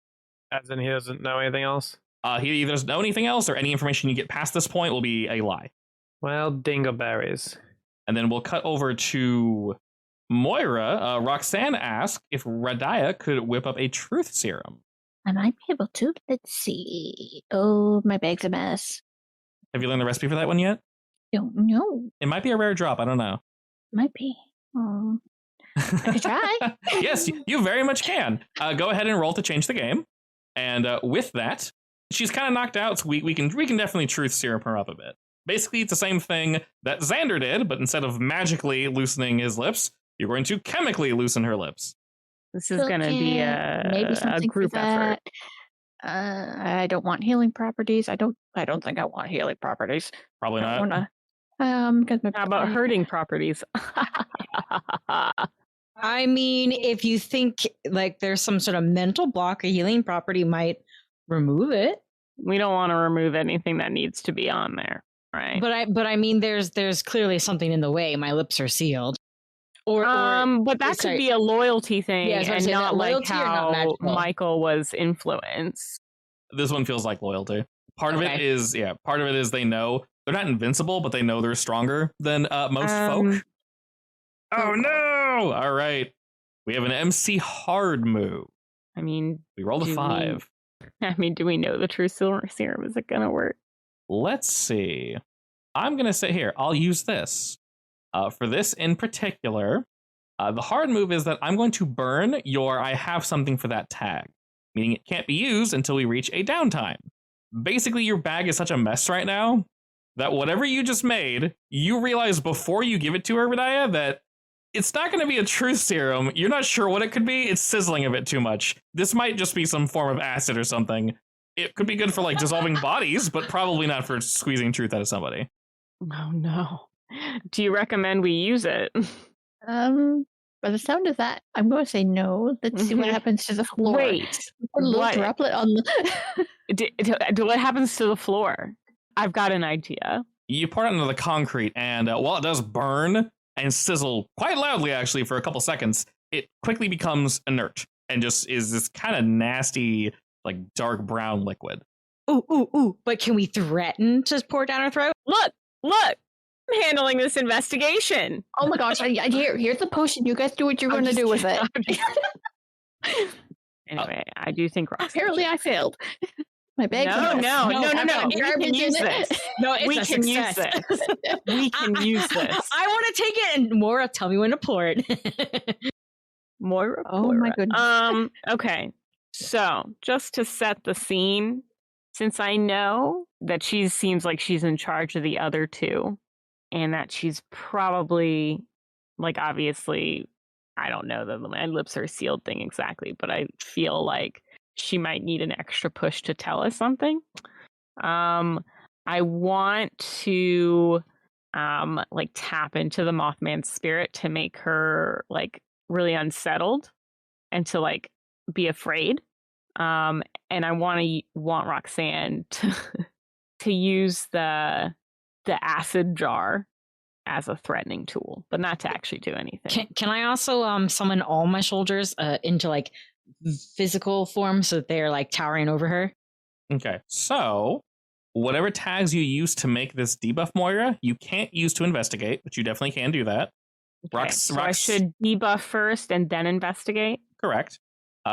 As in, he doesn't know anything else? He either doesn't know anything else, or any information you get past this point will be a lie. Well, dingleberries. And then we'll cut over to Moira. Roxanne asked if Radiah could whip up a truth serum. I might be able to. Let's see. Oh, my bag's a mess. Have you learned the recipe for that one yet? Don't know. It might be a rare drop. I don't know. Might be. I could try. Yes, you very much can. Go ahead and roll to change the game. And with that, she's kind of knocked out, so we can definitely truth serum her up a bit. Basically, it's the same thing that Xander did, but instead of magically loosening his lips, you're going to chemically loosen her lips. This is going to be maybe a something group for effort. that. I don't want healing properties. I don't think I want healing properties. Probably I not. wanna, How about hurting properties? I mean, if you think like there's some sort of mental block, a healing property might remove it. We don't want to remove anything that needs to be on there, right? But I mean, there's clearly something in the way. My lips are sealed. But that could be a loyalty thing, Yeah, and not like loyalty or not how magical? Michael was influenced. This one feels like loyalty. Part of it is they know they're not invincible, but they know they're stronger than most folk. Oh no! All right, we have an MC hard move. I mean, we rolled a 5. Do we know the true serum? Is it gonna work? Let's see. I'm gonna say here. I'll use this. For this in particular, the hard move is that I'm going to burn your I have something for that tag, meaning it can't be used until we reach a downtime. Basically, your bag is such a mess right now that whatever you just made, you realize before you give it to her, Radiah, that it's not going to be a truth serum. You're not sure what it could be. It's sizzling a bit too much. This might just be some form of acid or something. It could be good for like dissolving bodies, but probably not for squeezing truth out of somebody. Oh no. Do you recommend we use it? By the sound of that, I'm going to say no. Let's see what happens to the floor. Wait, a little droplet on the. What happens to the floor? I've got an idea. You pour it into the concrete, and while it does burn and sizzle quite loudly, actually, for a couple seconds, it quickly becomes inert and just is this kind of nasty, like dark brown liquid. Ooh! But can we threaten to pour it down her throat? Look! I'm handling this investigation. Oh my gosh! Here's the potion. You guys do what you're going to do with it. Anyway, I do think Roxanne. Apparently, I failed. My bag. No. We can use this. No, we can use this. We can use this. I want to take it, and Maura, tell me when to pour it. Moira. Oh my goodness. Okay. So just to set the scene, since I know that she seems like she's in charge of the other two, and that she's probably, like, obviously, I don't know the my lips are sealed thing exactly, but I feel like she might need an extra push to tell us something. I want to like tap into the Mothman's spirit to make her like really unsettled and to like be afraid. And I want Roxanne to use the acid jar as a threatening tool, but not to actually do anything. Can I also summon all my soldiers into like physical form so that they're like towering over her? Okay, so whatever tags you use to make this debuff Moira, you can't use to investigate, but you definitely can do that. Okay, so I should debuff first and then investigate? Correct.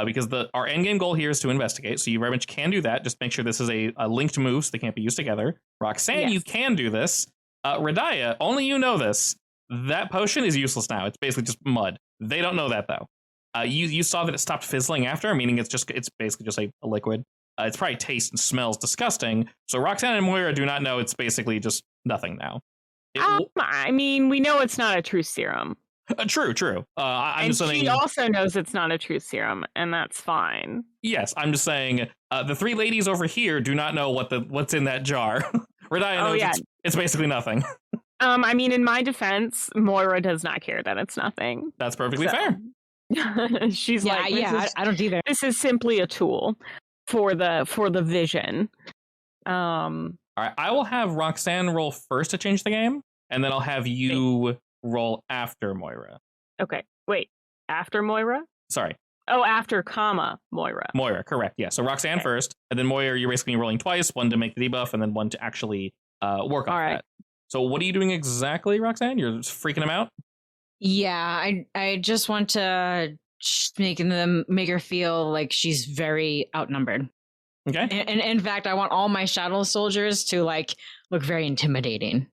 Because our endgame goal here is to investigate, so you very much can do that. Just make sure this is a linked move so they can't be used together. Roxanne, you can do this. Radiah, only you know this. That potion is useless now. It's basically just mud. They don't know that though. You saw that it stopped fizzling after, meaning it's basically just a liquid. It's probably tastes and smells disgusting. So Roxanne and Moira do not know it's basically just nothing now. I mean, we know it's not a truth serum. True. I'm and just saying. She also knows it's not a truth serum, and that's fine. Yes, I'm just saying. The three ladies over here do not know what's in that jar. Radia knows it's basically nothing. I mean, in my defense, Moira does not care that it's nothing. That's perfectly fair. She's like, I don't either. This is simply a tool for the vision. All right, I will have Roxanne roll first to change the game, and then I'll have you roll after Moira. Okay, wait, after Moira? Sorry. Oh, after Moira. Moira, correct. Yeah, so Roxanne first, and then Moira, you're basically rolling twice, one to make the debuff, and then one to actually work on that. So what are you doing exactly, Roxanne? You're just freaking them out? Yeah, I just want to make her feel like she's very outnumbered. Okay. And in fact, I want all my shadow soldiers to look very intimidating.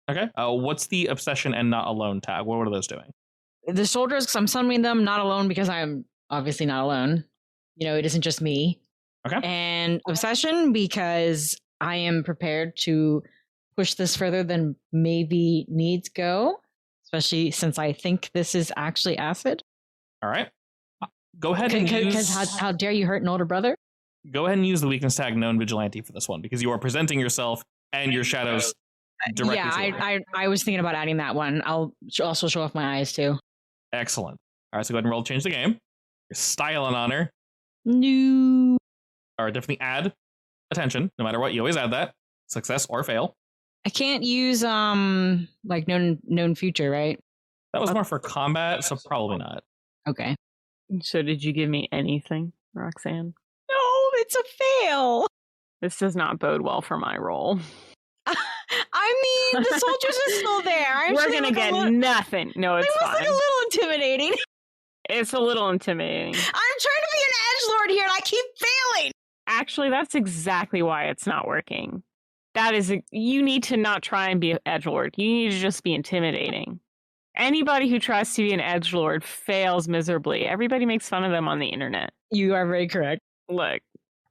Okay. What's the obsession and not alone tag? What are those doing? The soldiers, because I'm summoning them not alone because I'm obviously not alone. It isn't just me. Okay. And obsession because I am prepared to push this further than maybe needs go, especially since I think this is actually acid. All right. Go ahead and use... Because how dare you hurt an older brother? Go ahead and use the weakness tag known vigilante for this one, because you are presenting yourself and your shadows directly. Yeah, I was thinking about adding that one. I'll also show off my eyes too. Excellent. All right, so go ahead and roll to change the game. You're styling on her. No. All right, definitely add attention. No matter what, you always add that. Success or fail. I can't use known future, right? That was more for combat, so probably not. Okay. So did you give me anything, Roxanne? No, it's a fail. This does not bode well for my role. I mean, the soldiers are still there. We're going to get nothing. No, it's fine. It was a little intimidating. It's a little intimidating. I'm trying to be an edgelord here and I keep failing. Actually, that's exactly why it's not working. You need to not try and be an edgelord. You need to just be intimidating. Anybody who tries to be an edgelord fails miserably. Everybody makes fun of them on the internet. You are very correct. Look,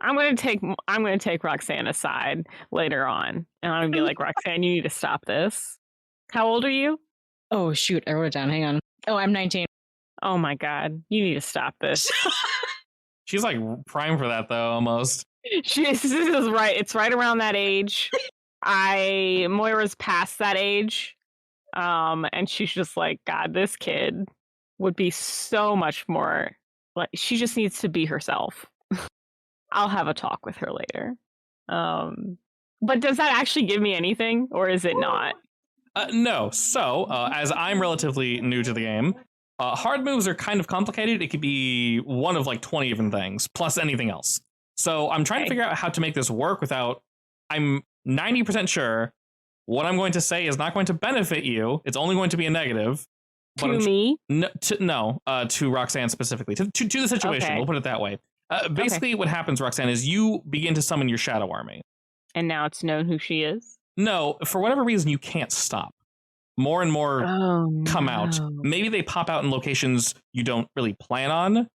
I'm going to take Roxanne aside later on, and I'm going to be like, Roxanne, you need to stop this. How old are you? Oh shoot, I wrote it down. Hang on. Oh, I'm 19. Oh my god, you need to stop this. She's like prime for that though, almost. This is right. It's right around that age. Moira's past that age. And she's just like, God, this kid would be so much more like, she just needs to be herself. I'll have a talk with her later. But does that actually give me anything, or is it not? No. So, as I'm relatively new to the game, hard moves are kind of complicated. It could be one of like 20 different things, plus anything else. So I'm trying to figure out how to make this work without... I'm 90% sure what I'm going to say is not going to benefit you. It's only going to be a negative. To me? No, to Roxanne specifically. To the situation, Okay. we'll put it that way. Basically, what happens, Roxanne, is you begin to summon your shadow army. And now it's known who she is? No, for whatever reason, you can't stop. More and more come out. Maybe they pop out in locations you don't really plan on.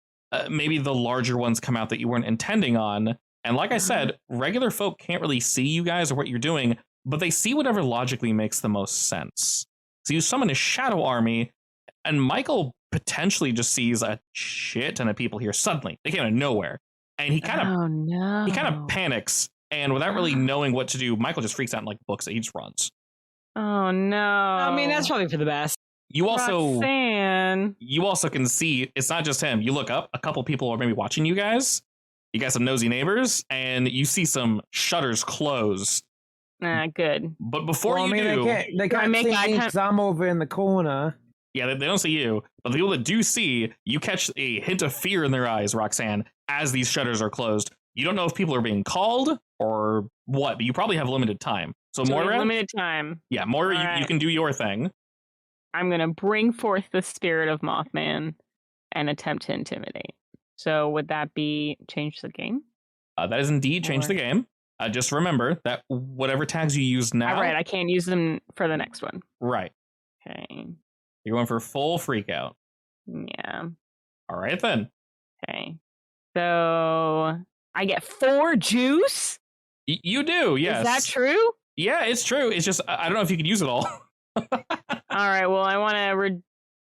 Maybe the larger ones come out that you weren't intending on. And like I said, regular folk can't really see you guys or what you're doing, but they see whatever logically makes the most sense. So you summon a shadow army, and Michael potentially just sees a shit ton of people here suddenly. They came out of nowhere. And he kind of panics, and without really knowing what to do, Michael just freaks out and like books it. He just runs. Oh no. I mean, that's probably for the best. You also Roxanne. You also can see it's not just him. You look up, a couple people are maybe watching you guys. You got some nosy neighbors, and you see some shutters close. Good. But before you they do, can't see me because I'm over in the corner. Yeah, they don't see you. But the people that do see, you catch a hint of fear in their eyes, Roxanne, as these shutters are closed. You don't know if people are being called or what, but you probably have limited time. So Moira, limited time. Yeah, Moira, you can do your thing. I'm going to bring forth the spirit of Mothman and attempt to intimidate. So would that be change the game? That is indeed change the game. Just remember that whatever tags you use now... Right, I can't use them for the next one. Right. Okay. You're going for full freak out. Yeah. All right, then. Okay. So I get 4 juice? You do, yes. Is that true? Yeah, it's true. It's just, I don't know if you could use it all. All right. Well, I want to.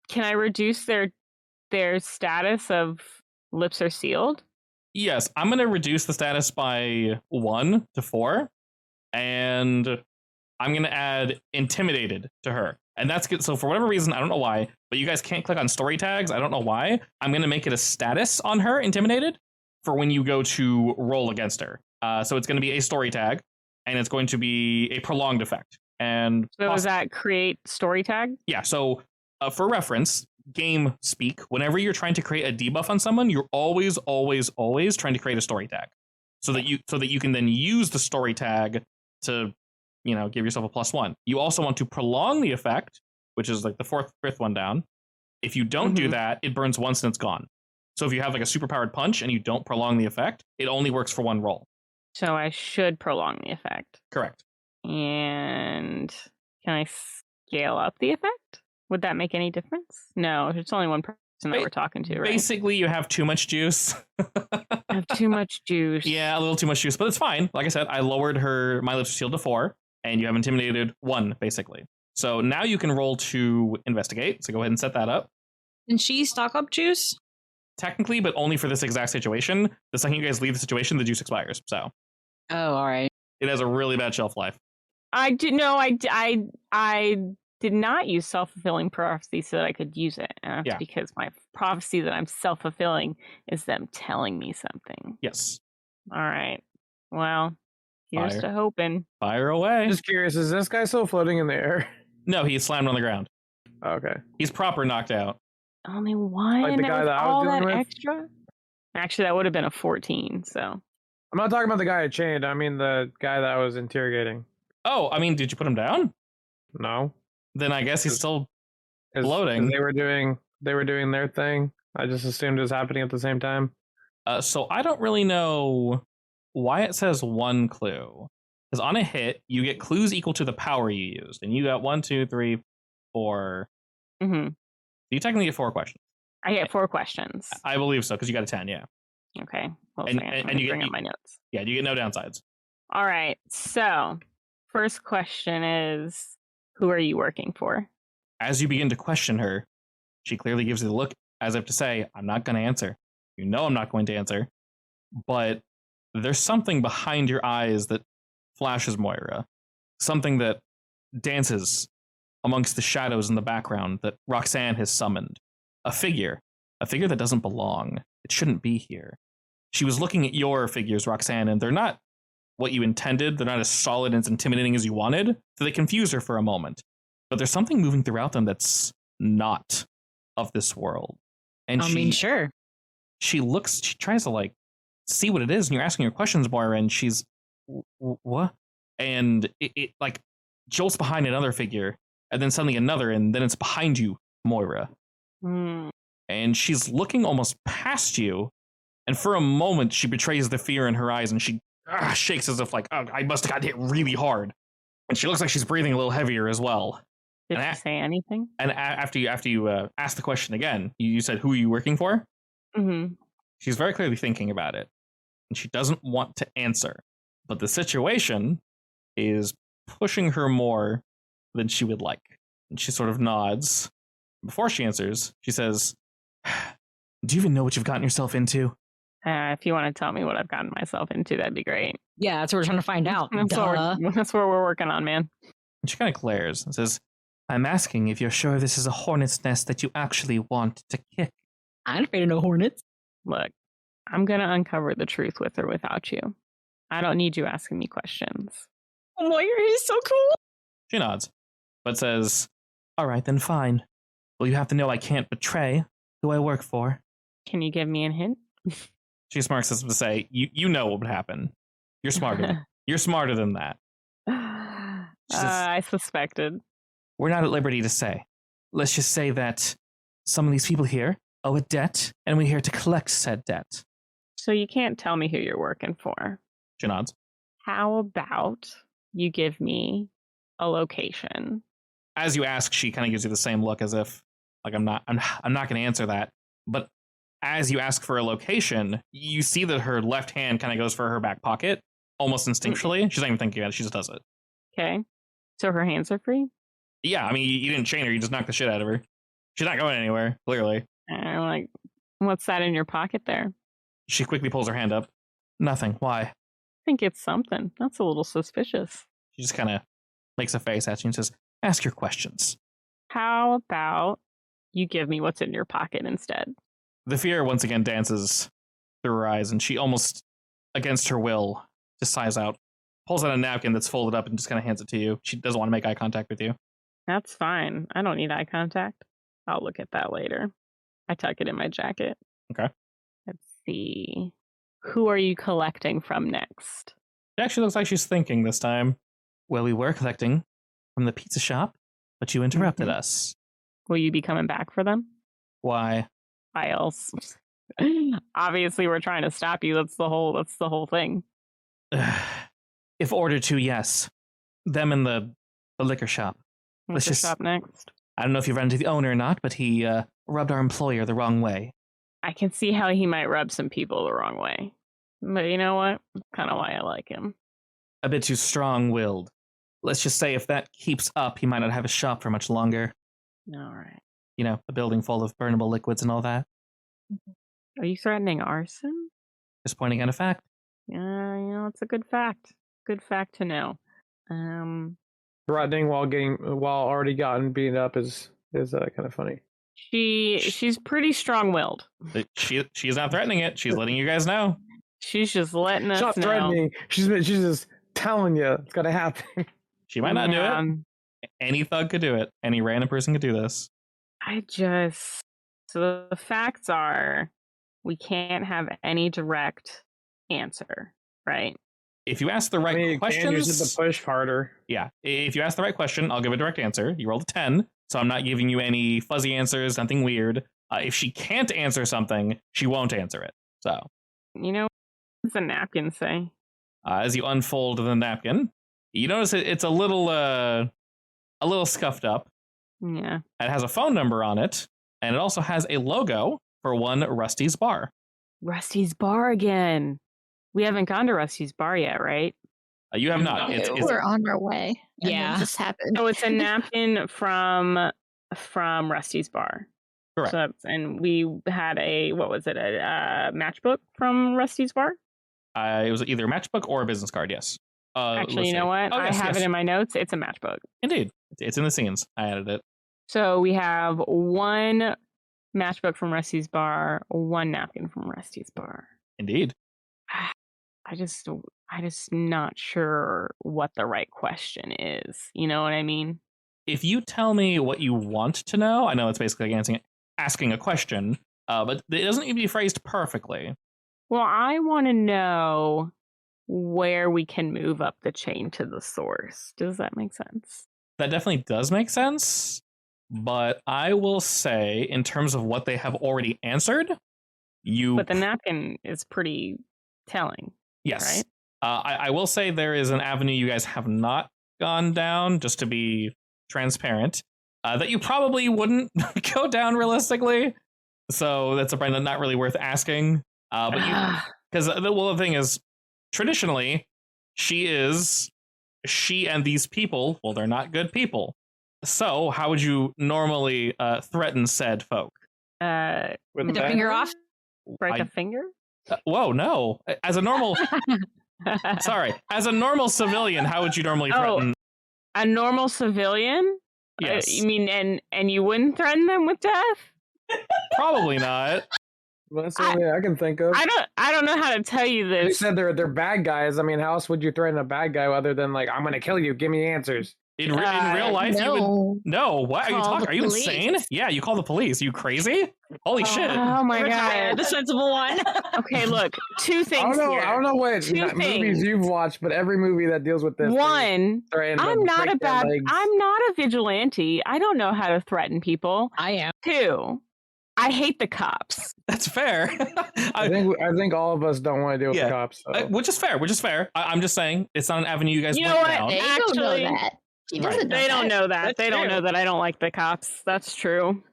Can I reduce their status of lips are sealed? Yes, I'm going to reduce the status by 1 to 4. And I'm going to add intimidated to her. And that's good. So for whatever reason, I don't know why, but you guys can't click on story tags. I don't know why. I'm going to make it a status on her, intimidated, for when you go to roll against her. So it's going to be a story tag, and it's going to be a prolonged effect. And so does that create story tag? Yeah. So for reference, game speak, whenever you're trying to create a debuff on someone, you're always trying to create a story tag, so that you can then use the story tag to, give yourself a +1. You also want to prolong the effect, which is like the fifth one down. If you don't do that, it burns once and it's gone. So if you have like a superpowered punch and you don't prolong the effect, it only works for 1 roll. So I should prolong the effect. Correct. And can I scale up the effect? Would that make any difference? No, it's only one person that we're talking to, right? Basically, you have too much juice. I have too much juice. Yeah, a little too much juice, but it's fine. Like I said, I lowered my lips are sealed to 4, and you have intimidated 1, basically. So now you can roll to investigate. So go ahead and set that up. Can she stock up juice? Technically, but only for this exact situation. The second you guys leave the situation, the juice expires. So. Oh, all right. It has a really bad shelf life. I did not use self-fulfilling prophecy so that I could use it. And that's because my prophecy that I'm self-fulfilling is them telling me something. Yes. All right. Well, here's to hoping. Fire away. Just curious, is this guy still floating in the air? No, he's slammed on the ground. Okay. He's proper knocked out. Only one? Like the guy that I was dealing with? Extra? Actually, that would have been a 14, so. I'm not talking about the guy I chained. I mean the guy that I was interrogating. Oh, I mean, did you put him down? No. Then I guess he's still floating. They were doing their thing. I just assumed it was happening at the same time. So I don't really know why it says 1 clue. Because on a hit, you get clues equal to the power you used. And you got 1, 2, 3, 4. Mm-hmm. You technically get 4 questions. I get 4 questions. I believe so, because you got a 10, yeah. Okay. Well, and you bring up my notes. Yeah, you get no downsides. All right. So, first question is, who are you working for? As you begin to question her, she clearly gives you the look as if to say, I'm not going to answer. You know I'm not going to answer. But there's something behind your eyes that flashes, Moira. Something that dances amongst the shadows in the background that Roxanne has summoned. A figure that doesn't belong. It shouldn't be here. She was looking at your figures, Roxanne, and they're not what you intended. They're not as solid and as intimidating as you wanted, so they confuse her for a moment. But there's something moving throughout them that's not of this world. And sure. She tries to see what it is, and you're asking her questions, Moira, and she's, what? And it jolts behind another figure, and then suddenly another, and then it's behind you, Moira. And she's looking almost past you, and for a moment she betrays the fear in her eyes, and she shakes as if I must have gotten hit really hard. And she looks like she's breathing a little heavier as well. Did she say anything? And after you ask the question again, you said, who are you working for? Mm-hmm. She's very clearly thinking about it, and she doesn't want to answer. But the situation is pushing her more than she would like. And she sort of nods. Before she answers, she says, do you even know what you've gotten yourself into? If you want to tell me what I've gotten myself into, that'd be great. Yeah, that's what we're trying to find out. That's what we're working on, man. And she kind of glares and says, I'm asking if you're sure this is a hornet's nest that you actually want to kick. I ain't afraid of no hornets. Look, I'm going to uncover the truth with or without you. I don't need you asking me questions. Oh, Moira, he's so cool. She nods, but says, all right, then fine. Well, you have to know I can't betray who I work for. Can you give me a hint? She smirks as if to say, you know what would happen. You're smarter. You're smarter than that. Says, I suspected. We're not at liberty to say. Let's just say that some of these people here owe a debt, and we're here to collect said debt. So you can't tell me who you're working for. She nods. How about you give me a location? as you ask, she kind of gives you the same look as if, like, I'm not going to answer that. But as you ask for a location, you see that her left hand kind of goes for her back pocket, almost instinctually. She's not even thinking about it. She just does it. Okay. So her hands are free? Yeah, I mean, you didn't chain her. You just knocked the shit out of her. She's not going anywhere, clearly. I'm like, what's that in your pocket there? She quickly pulls her hand up. Nothing. Why? I think it's something. That's a little suspicious. She just kind of makes a face at you and says, ask your questions. How about you give me what's in your pocket instead? The fear once again dances through her eyes, and she almost, against her will, just sighs out, pulls out a napkin that's folded up and just kind of hands it to you. She doesn't want to make eye contact with you. That's fine. I don't need eye contact. I'll look at that later. I tuck it in my jacket. Okay. Let's see. Who are you collecting from next? It actually looks like she's thinking this time. Well, we were collecting from the pizza shop, but you interrupted us. Will you be coming back for them? Why? Why else? Obviously, we're trying to stop you. That's the whole thing. If ordered to, yes. Them in the liquor shop. What's the shop next? I don't know if you ran into the owner or not, but he rubbed our employer the wrong way. I can see how he might rub some people the wrong way. But you know what? That's kind of why I like him. A bit too strong-willed. Let's just say if that keeps up, he might not have a shop for much longer. All right. You know, a building full of burnable liquids and all that. Are you threatening arson? Just pointing out a fact. Yeah, it's a good fact. Good fact to know. Threatening while already gotten beaten up is kind of funny. She's pretty strong-willed. She's not threatening it. She's letting you guys know. She's just letting us She's not know. threatening. She's just telling you it's gonna happen. She might not do it. Any thug could do it. Any random person could do this. So the facts are, we can't have any direct answer, right? If you ask the right questions, you use the push harder. Yeah, if you ask the right question, I'll give a direct answer. You rolled a 10, so I'm not giving you any fuzzy answers, nothing weird. If she can't answer something, she won't answer it. So, what does the napkin say? As you unfold the napkin, you notice it's a little scuffed up. Yeah. It has a phone number on it, and it also has a logo for one Rusty's Bar. Rusty's Bar again. We haven't gone to Rusty's Bar yet, right? You have not. We're on our way. And Yeah. then this happened. So it's a napkin from Rusty's Bar. Correct. So and we had a matchbook from Rusty's Bar? It was either a matchbook or a business card, yes. Actually, you know what? I have it in my notes. It's a matchbook. Indeed. It's in the scenes. I added it. So we have one matchbook from Rusty's Bar, one napkin from Rusty's Bar. Indeed. I just not sure what the right question is. You know what I mean? If you tell me what you want to know, I know it's basically like asking a question, but it doesn't need to be phrased perfectly. Well, I want to know where we can move up the chain to the source. Does that make sense? That definitely does make sense, but I will say, in terms of what they have already answered, But the napkin is pretty telling. Yes. Right? I will say there is an avenue you guys have not gone down, just to be transparent, that you probably wouldn't go down realistically. So that's probably not really worth asking. Because the thing is, traditionally, she and these people, well, they're not good people. So how would you normally threaten said folk? With the finger off? Break a finger? Whoa, no. As a normal civilian, how would you normally threaten? A normal civilian? Yes. You mean, and you wouldn't threaten them with death? Probably not. Well, that's the only thing I can think of. I don't know how to tell you this. You said they're bad guys. I mean, how else would you threaten a bad guy other than like, I'm gonna kill you, give me answers? In real life, no. you would... No, what are you Call talking? the Are you police. insane? Yeah, you call the police. You crazy? Holy shit. Oh my Retire, god. the sensible one. Okay, look, two things here. I don't know what Two movies things. you've watched, but every movie that deals with this. One, threaten I'm them, not break their legs. I'm not a vigilante. I don't know how to threaten people. I am. Two, I hate the cops. That's fair. I think all of us don't want to deal with Yeah. the cops. So. Which is fair. I'm just saying it's not an avenue you guys You know went what? down. They don't know Actually- that. He Right. doesn't know They don't that. know that. That's They don't true. know that I don't like the cops. That's true.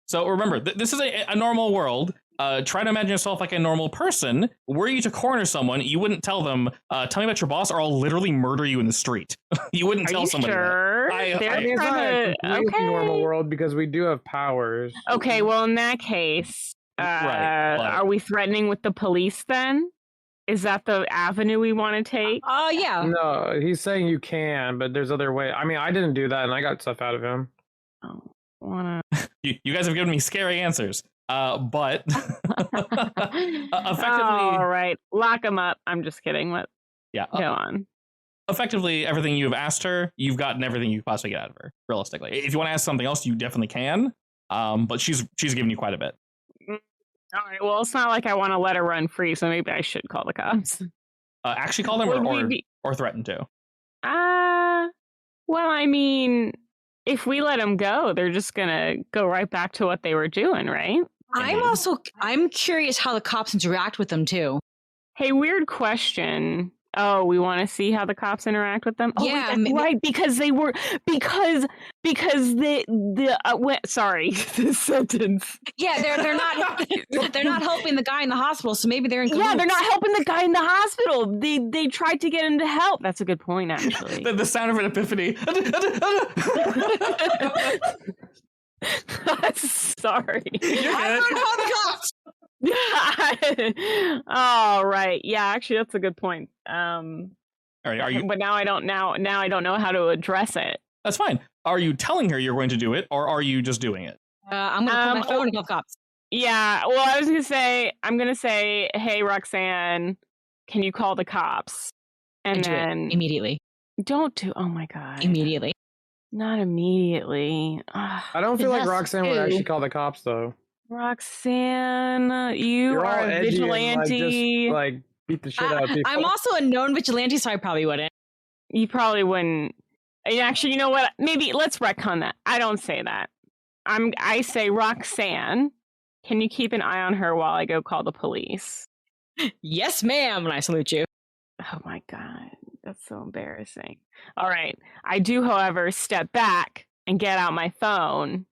So remember, this is a normal world. Try to imagine yourself like a normal person. Were you to corner someone, you wouldn't tell them, tell me about your boss or I'll literally murder you in the street. You wouldn't Are tell you somebody sure? that. They're I mean, it's not a trying to. completely normal Okay. world because we do have powers. Okay. Well, in that case, Right, but- are we threatening with the police then? Is that the avenue we want to take? Yeah. No, he's saying you can, but there's other ways. I mean, I didn't do that, and I got stuff out of him. Oh, wanna. You guys have given me scary answers. But effectively, All right, lock them up. I'm just kidding. Let yeah, go on. effectively everything you've asked her, you've gotten everything you could possibly get out of her. Realistically, if you want to ask something else, you definitely can. But she's given you quite a bit. All right. Well, it's not like I want to let her run free, so maybe I should call the cops. Actually, call them Would we or be- or threaten to. Well, I mean, if we let them go, they're just gonna go right back to what they were doing, right? I'm curious how the cops interact with them too. Hey, weird question. Oh, we want to see how the cops interact with them. Oh, wait, Yeah, that's maybe- right. Because they were because sorry, this sentence. Yeah, they're not they're not helping the guy in the hospital, so maybe they're in Yeah, they're cahoots. not helping the guy in the hospital. They tried to get him to help. That's a good point, actually. The sound of an epiphany. Sorry. I'm gonna call the cops. All right. Yeah, actually, that's a good point. All right, are you? But now I don't know how to address it. That's fine. Are you telling her you're going to do it, or are you just doing it? I'm gonna put my phone and call the cops. Yeah. Well, I'm gonna say, hey, Roxanne, can you call the cops? And Do it then immediately. don't do. Oh my god. Immediately. Not immediately. Ugh. I don't feel It like has Roxanne would to. actually call the cops, though. Roxanne, you You're all are a edgy vigilante. and like beat the shit out of people. I'm also a known vigilante, so I probably wouldn't. You probably wouldn't. And actually, you know what? Maybe let's retcon that. I don't say that. I say, Roxanne, can you keep an eye on her while I go call the police? Yes, ma'am, and I salute you. Oh my god, that's so embarrassing. All right, I do, however, step back and get out my phone,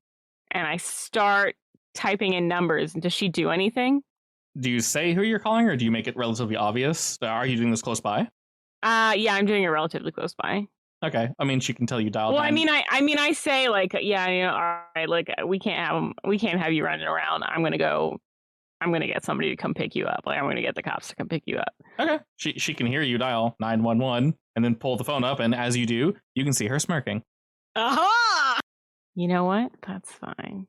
and I start typing in numbers. Does she do anything? Do you say who you're calling, or do you make it relatively obvious? Are you doing this close by? Yeah, I'm doing it relatively close by. Okay, I mean she can tell you dial. Well, I 9. mean, I say like, yeah, you know, all right, like we can't have you running around. I'm gonna get somebody to come pick you up. Like I'm gonna get the cops to come pick you up. Okay, she can hear you dial 911 and then pull the phone up, and as you do, you can see her smirking. Aha! You know what? That's fine.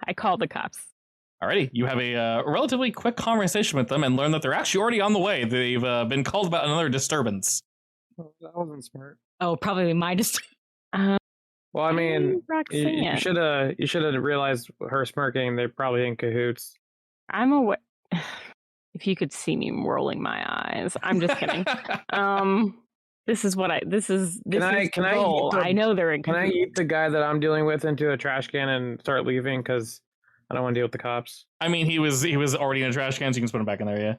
I called the cops. Alrighty, you have a relatively quick conversation with them and learn that they're actually already on the way. They've been called about another disturbance. That wasn't smart. Oh, probably my Well, I mean, Roxanne. you should have realized her smirking. They're probably in cahoots. I'm aware. If you could see me rolling my eyes, I'm just kidding. This is what this is Can I the goal. eat the- I know they're in. Can I cahoots. eat the guy that I'm dealing with into a trash can and start leaving because I don't want to deal with the cops? I mean, he was already in a trash can, so you can put him back in there. Yeah,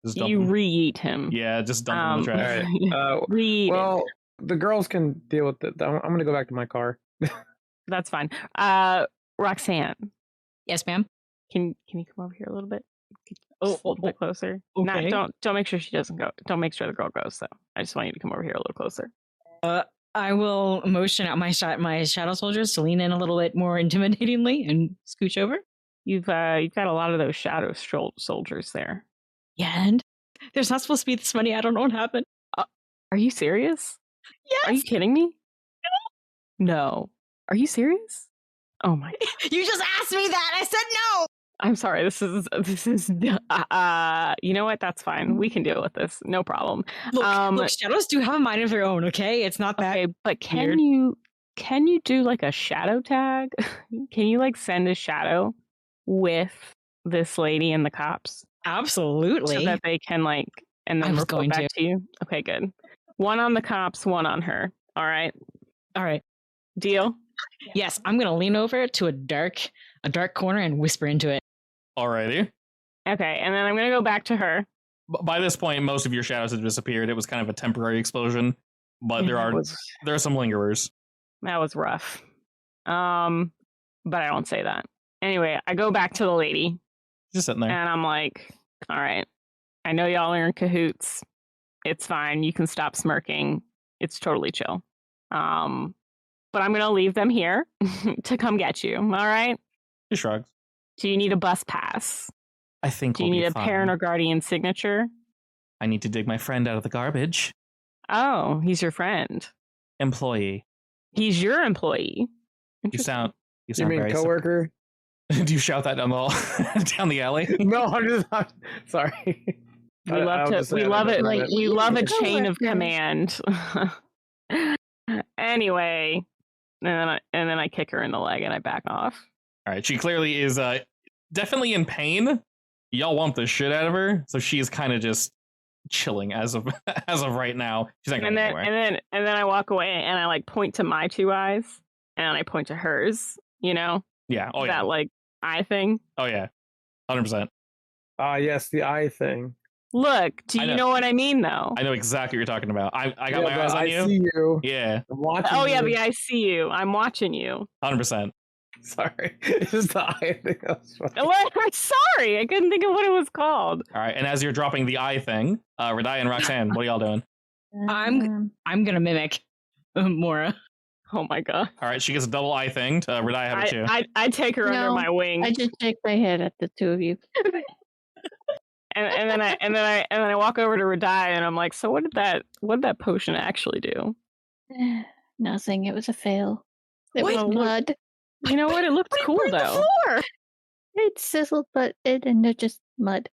just dump You him. re-eat him. Yeah, just dump him in the All trash. right. Re-eat him. Well, the girls can deal with it. I'm going to go back to my car. That's fine. Roxanne, Yes, ma'am. can you come over here a little bit? Oh, Just a little bit closer. okay. Don't make sure she doesn't go. Don't make sure the girl goes. So I just want you to come over here a little closer. I will motion out my shadow soldiers to lean in a little bit more intimidatingly and scooch over. You've got a lot of those shadow soldiers there. Yeah, and there's not supposed to be this many. I don't know what happened. Are you serious? Yes. Are you kidding me? No. Are you serious? Oh my! You just asked me that. I said no. I'm sorry. This is. You know what? That's fine. We can deal with this. No problem. Look, shadows do have a mind of their own. Okay, it's not that. Okay, but weird. can you do like a shadow tag? Can you like send a shadow with this lady and the cops Absolutely. so that they can like and I then was report going back to. to you? Okay, good. One on the cops, one on her. All right, All right. deal. Yes, I'm gonna lean over to a dark corner and whisper into it. Alrighty. Okay, and then I'm gonna go back to her. By this point, most of your shadows had disappeared. It was kind of a temporary explosion. but there are some lingerers. That was rough. But I don't say that. Anyway, I go back to the lady. Just sitting there. And I'm like, all right, I know y'all are in cahoots. It's fine. You can stop smirking. It's totally chill. But I'm going to leave them here to come get you. All right? She shrugs. Do you need a bus pass? I think Do you need a parent or guardian signature? I need to dig my friend out of the garbage. Oh, he's your friend. Employee. He's your employee. You sound You mean very coworker? Do you shout that down the alley? No, I'm just sorry. We love it. Like, We love a chain of coworker. command. Anyway, and then I kick her in the leg and I back off. All right, she clearly is definitely in pain. Y'all want the shit out of her, so she's kind of just chilling as of right now. She's not going anywhere. And then I walk away and I like point to my two eyes and I point to hers. You know? Yeah. Oh that yeah. like eye thing. Oh yeah. 100%. Yes, the eye thing. Look, do you know what I mean though? I know exactly what you're talking about. I got my eyes on you. I see you. Yeah. I'm watching. Oh yeah, you. but I see you. I'm watching you. 100%. Sorry, it's just the eye thing. What? I'm sorry, I couldn't think of what it was called. All right, and as you're dropping the eye thing, Radai and Roxanne, what are y'all doing? I'm gonna mimic Mora. Oh my god! All right, she gets a double eye thing. Radai, how about you? I take her under my wing. I just shake my head at the two of you. and then I walk over to Radai and I'm like, so what did that potion actually do? Nothing. It was a fail. It Wait, was mud. You know what? It looked cool though. It sizzled, but they're just mud.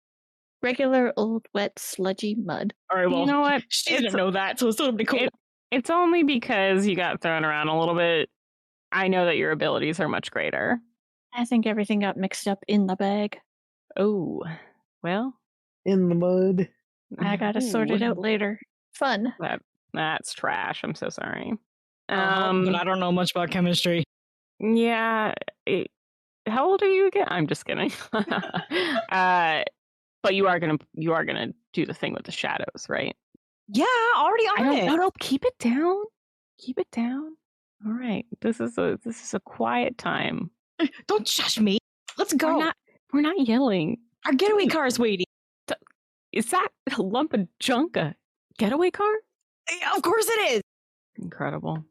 Regular old wet sludgy mud. All right, well, you know what? She didn't know that, so it's still pretty cool. It's only because you got thrown around a little bit. I know that your abilities are much greater. I think everything got mixed up in the bag. Oh, well, in the mud. I gotta sort it out later. Fun. That's trash. I'm so sorry. But I don't know much about chemistry. Yeah. How old are you again? I'm just kidding. But you are gonna do the thing with the shadows, right? Yeah, already on it. No, keep it down. Keep it down. All right. This is a quiet time. Don't shush me. Let's go. We're not yelling. Our getaway car is waiting. Is that a lump of junk a getaway car? Yeah, of course it is. Incredible.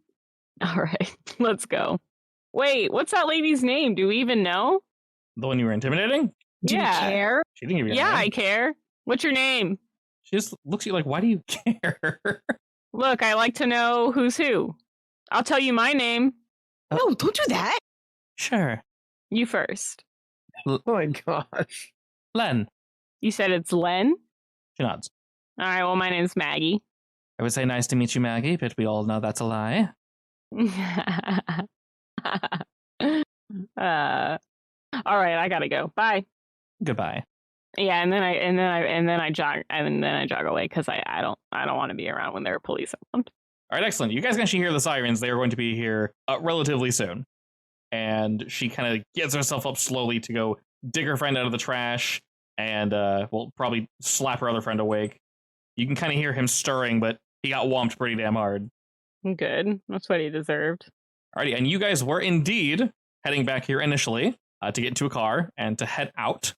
All right, let's go. Wait, what's that lady's name? Do we even know? The one you were intimidating? Do you care? She didn't give you a Yeah, name. I care. What's your name? She just looks at you like, why do you care? Look, I like to know who's who. I'll tell you my name. No, don't do that. Sure. You first. Oh my gosh. Len. You said it's Len? She nods. All right, well, my name's Maggie. I would say nice to meet you, Maggie, but we all know that's a lie. All right, I gotta go. Bye. Goodbye. Yeah, and then I jog away because I don't want to be around when there are police around. All right, excellent. You guys can actually hear the sirens. They are going to be here relatively soon. And she kind of gets herself up slowly to go dig her friend out of the trash and will probably slap her other friend awake. You can kind of hear him stirring, but he got whomped pretty damn hard. Good. That's what he deserved. Alrighty, and you guys were indeed heading back here initially to get into a car and to head out.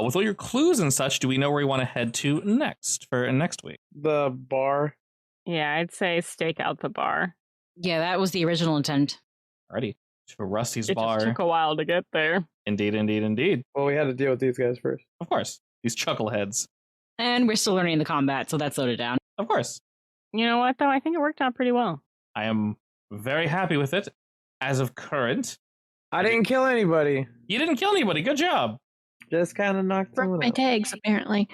With all your clues and such, do we know where we want to head to next for next week? The bar. Yeah, I'd say stake out the bar. Yeah, that was the original intent. Alrighty, to Rusty's It bar. just took a while to get there. Indeed. Well, we had to deal with these guys first. Of course, these chuckleheads. And we're still learning the combat, so that slowed it down. Of course. You know what, though? I think it worked out pretty well. I am very happy with it as of current. I didn't kill anybody. You didn't kill anybody. Good job. Just kind of knocked Broke someone my out. tags, apparently.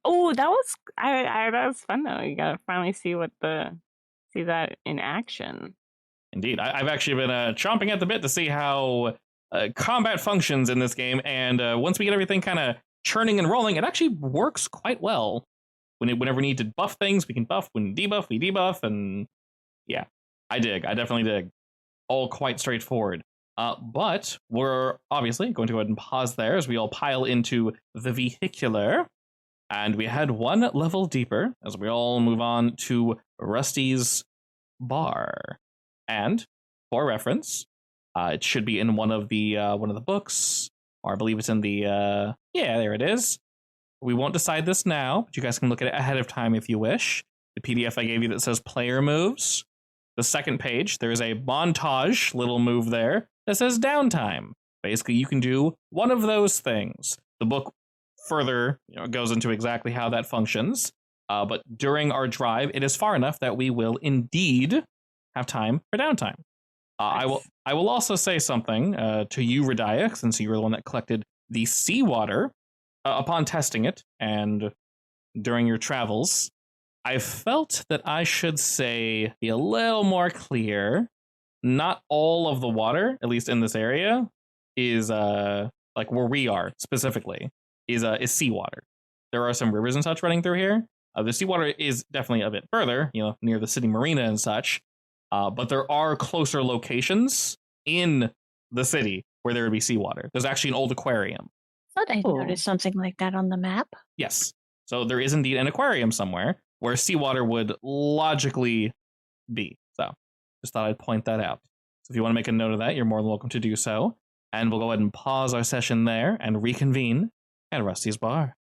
Oh, that was that was fun though. You gotta finally see that in action. Indeed. I've actually been chomping at the bit to see how combat functions in this game, and once we get everything kind of churning and rolling, it actually works quite well. Whenever we need to buff things, we can buff. When we debuff, and yeah, I definitely dig. All quite straightforward. But we're obviously going to go ahead and pause there as we all pile into the vehicular. And we head one level deeper as we all move on to Rusty's bar. And for reference, it should be in one of the books, or I believe it's in the there it is. We won't decide this now, but you guys can look at it ahead of time if you wish. The PDF I gave you that says player moves. The second page, there is a montage little move there that says downtime. Basically, you can do one of those things. The book further goes into exactly how that functions. But during our drive, it is far enough that we will indeed have time for downtime. I will also say something to you, Radiac, since you were the one that collected the seawater. Upon testing it and during your travels, I felt that I should be a little more clear. Not all of the water, at least in this area, is like where we are specifically, is seawater. There are some rivers and such running through here. The seawater is definitely a bit further, near the city marina and such. But there are closer locations in the city where there would be seawater. There's actually an old aquarium. Thought I noticed something like that on the map. Yes. So there is indeed an aquarium somewhere where seawater would logically be. So just thought I'd point that out. So if you want to make a note of that, you're more than welcome to do so. And we'll go ahead and pause our session there and reconvene at Rusty's bar.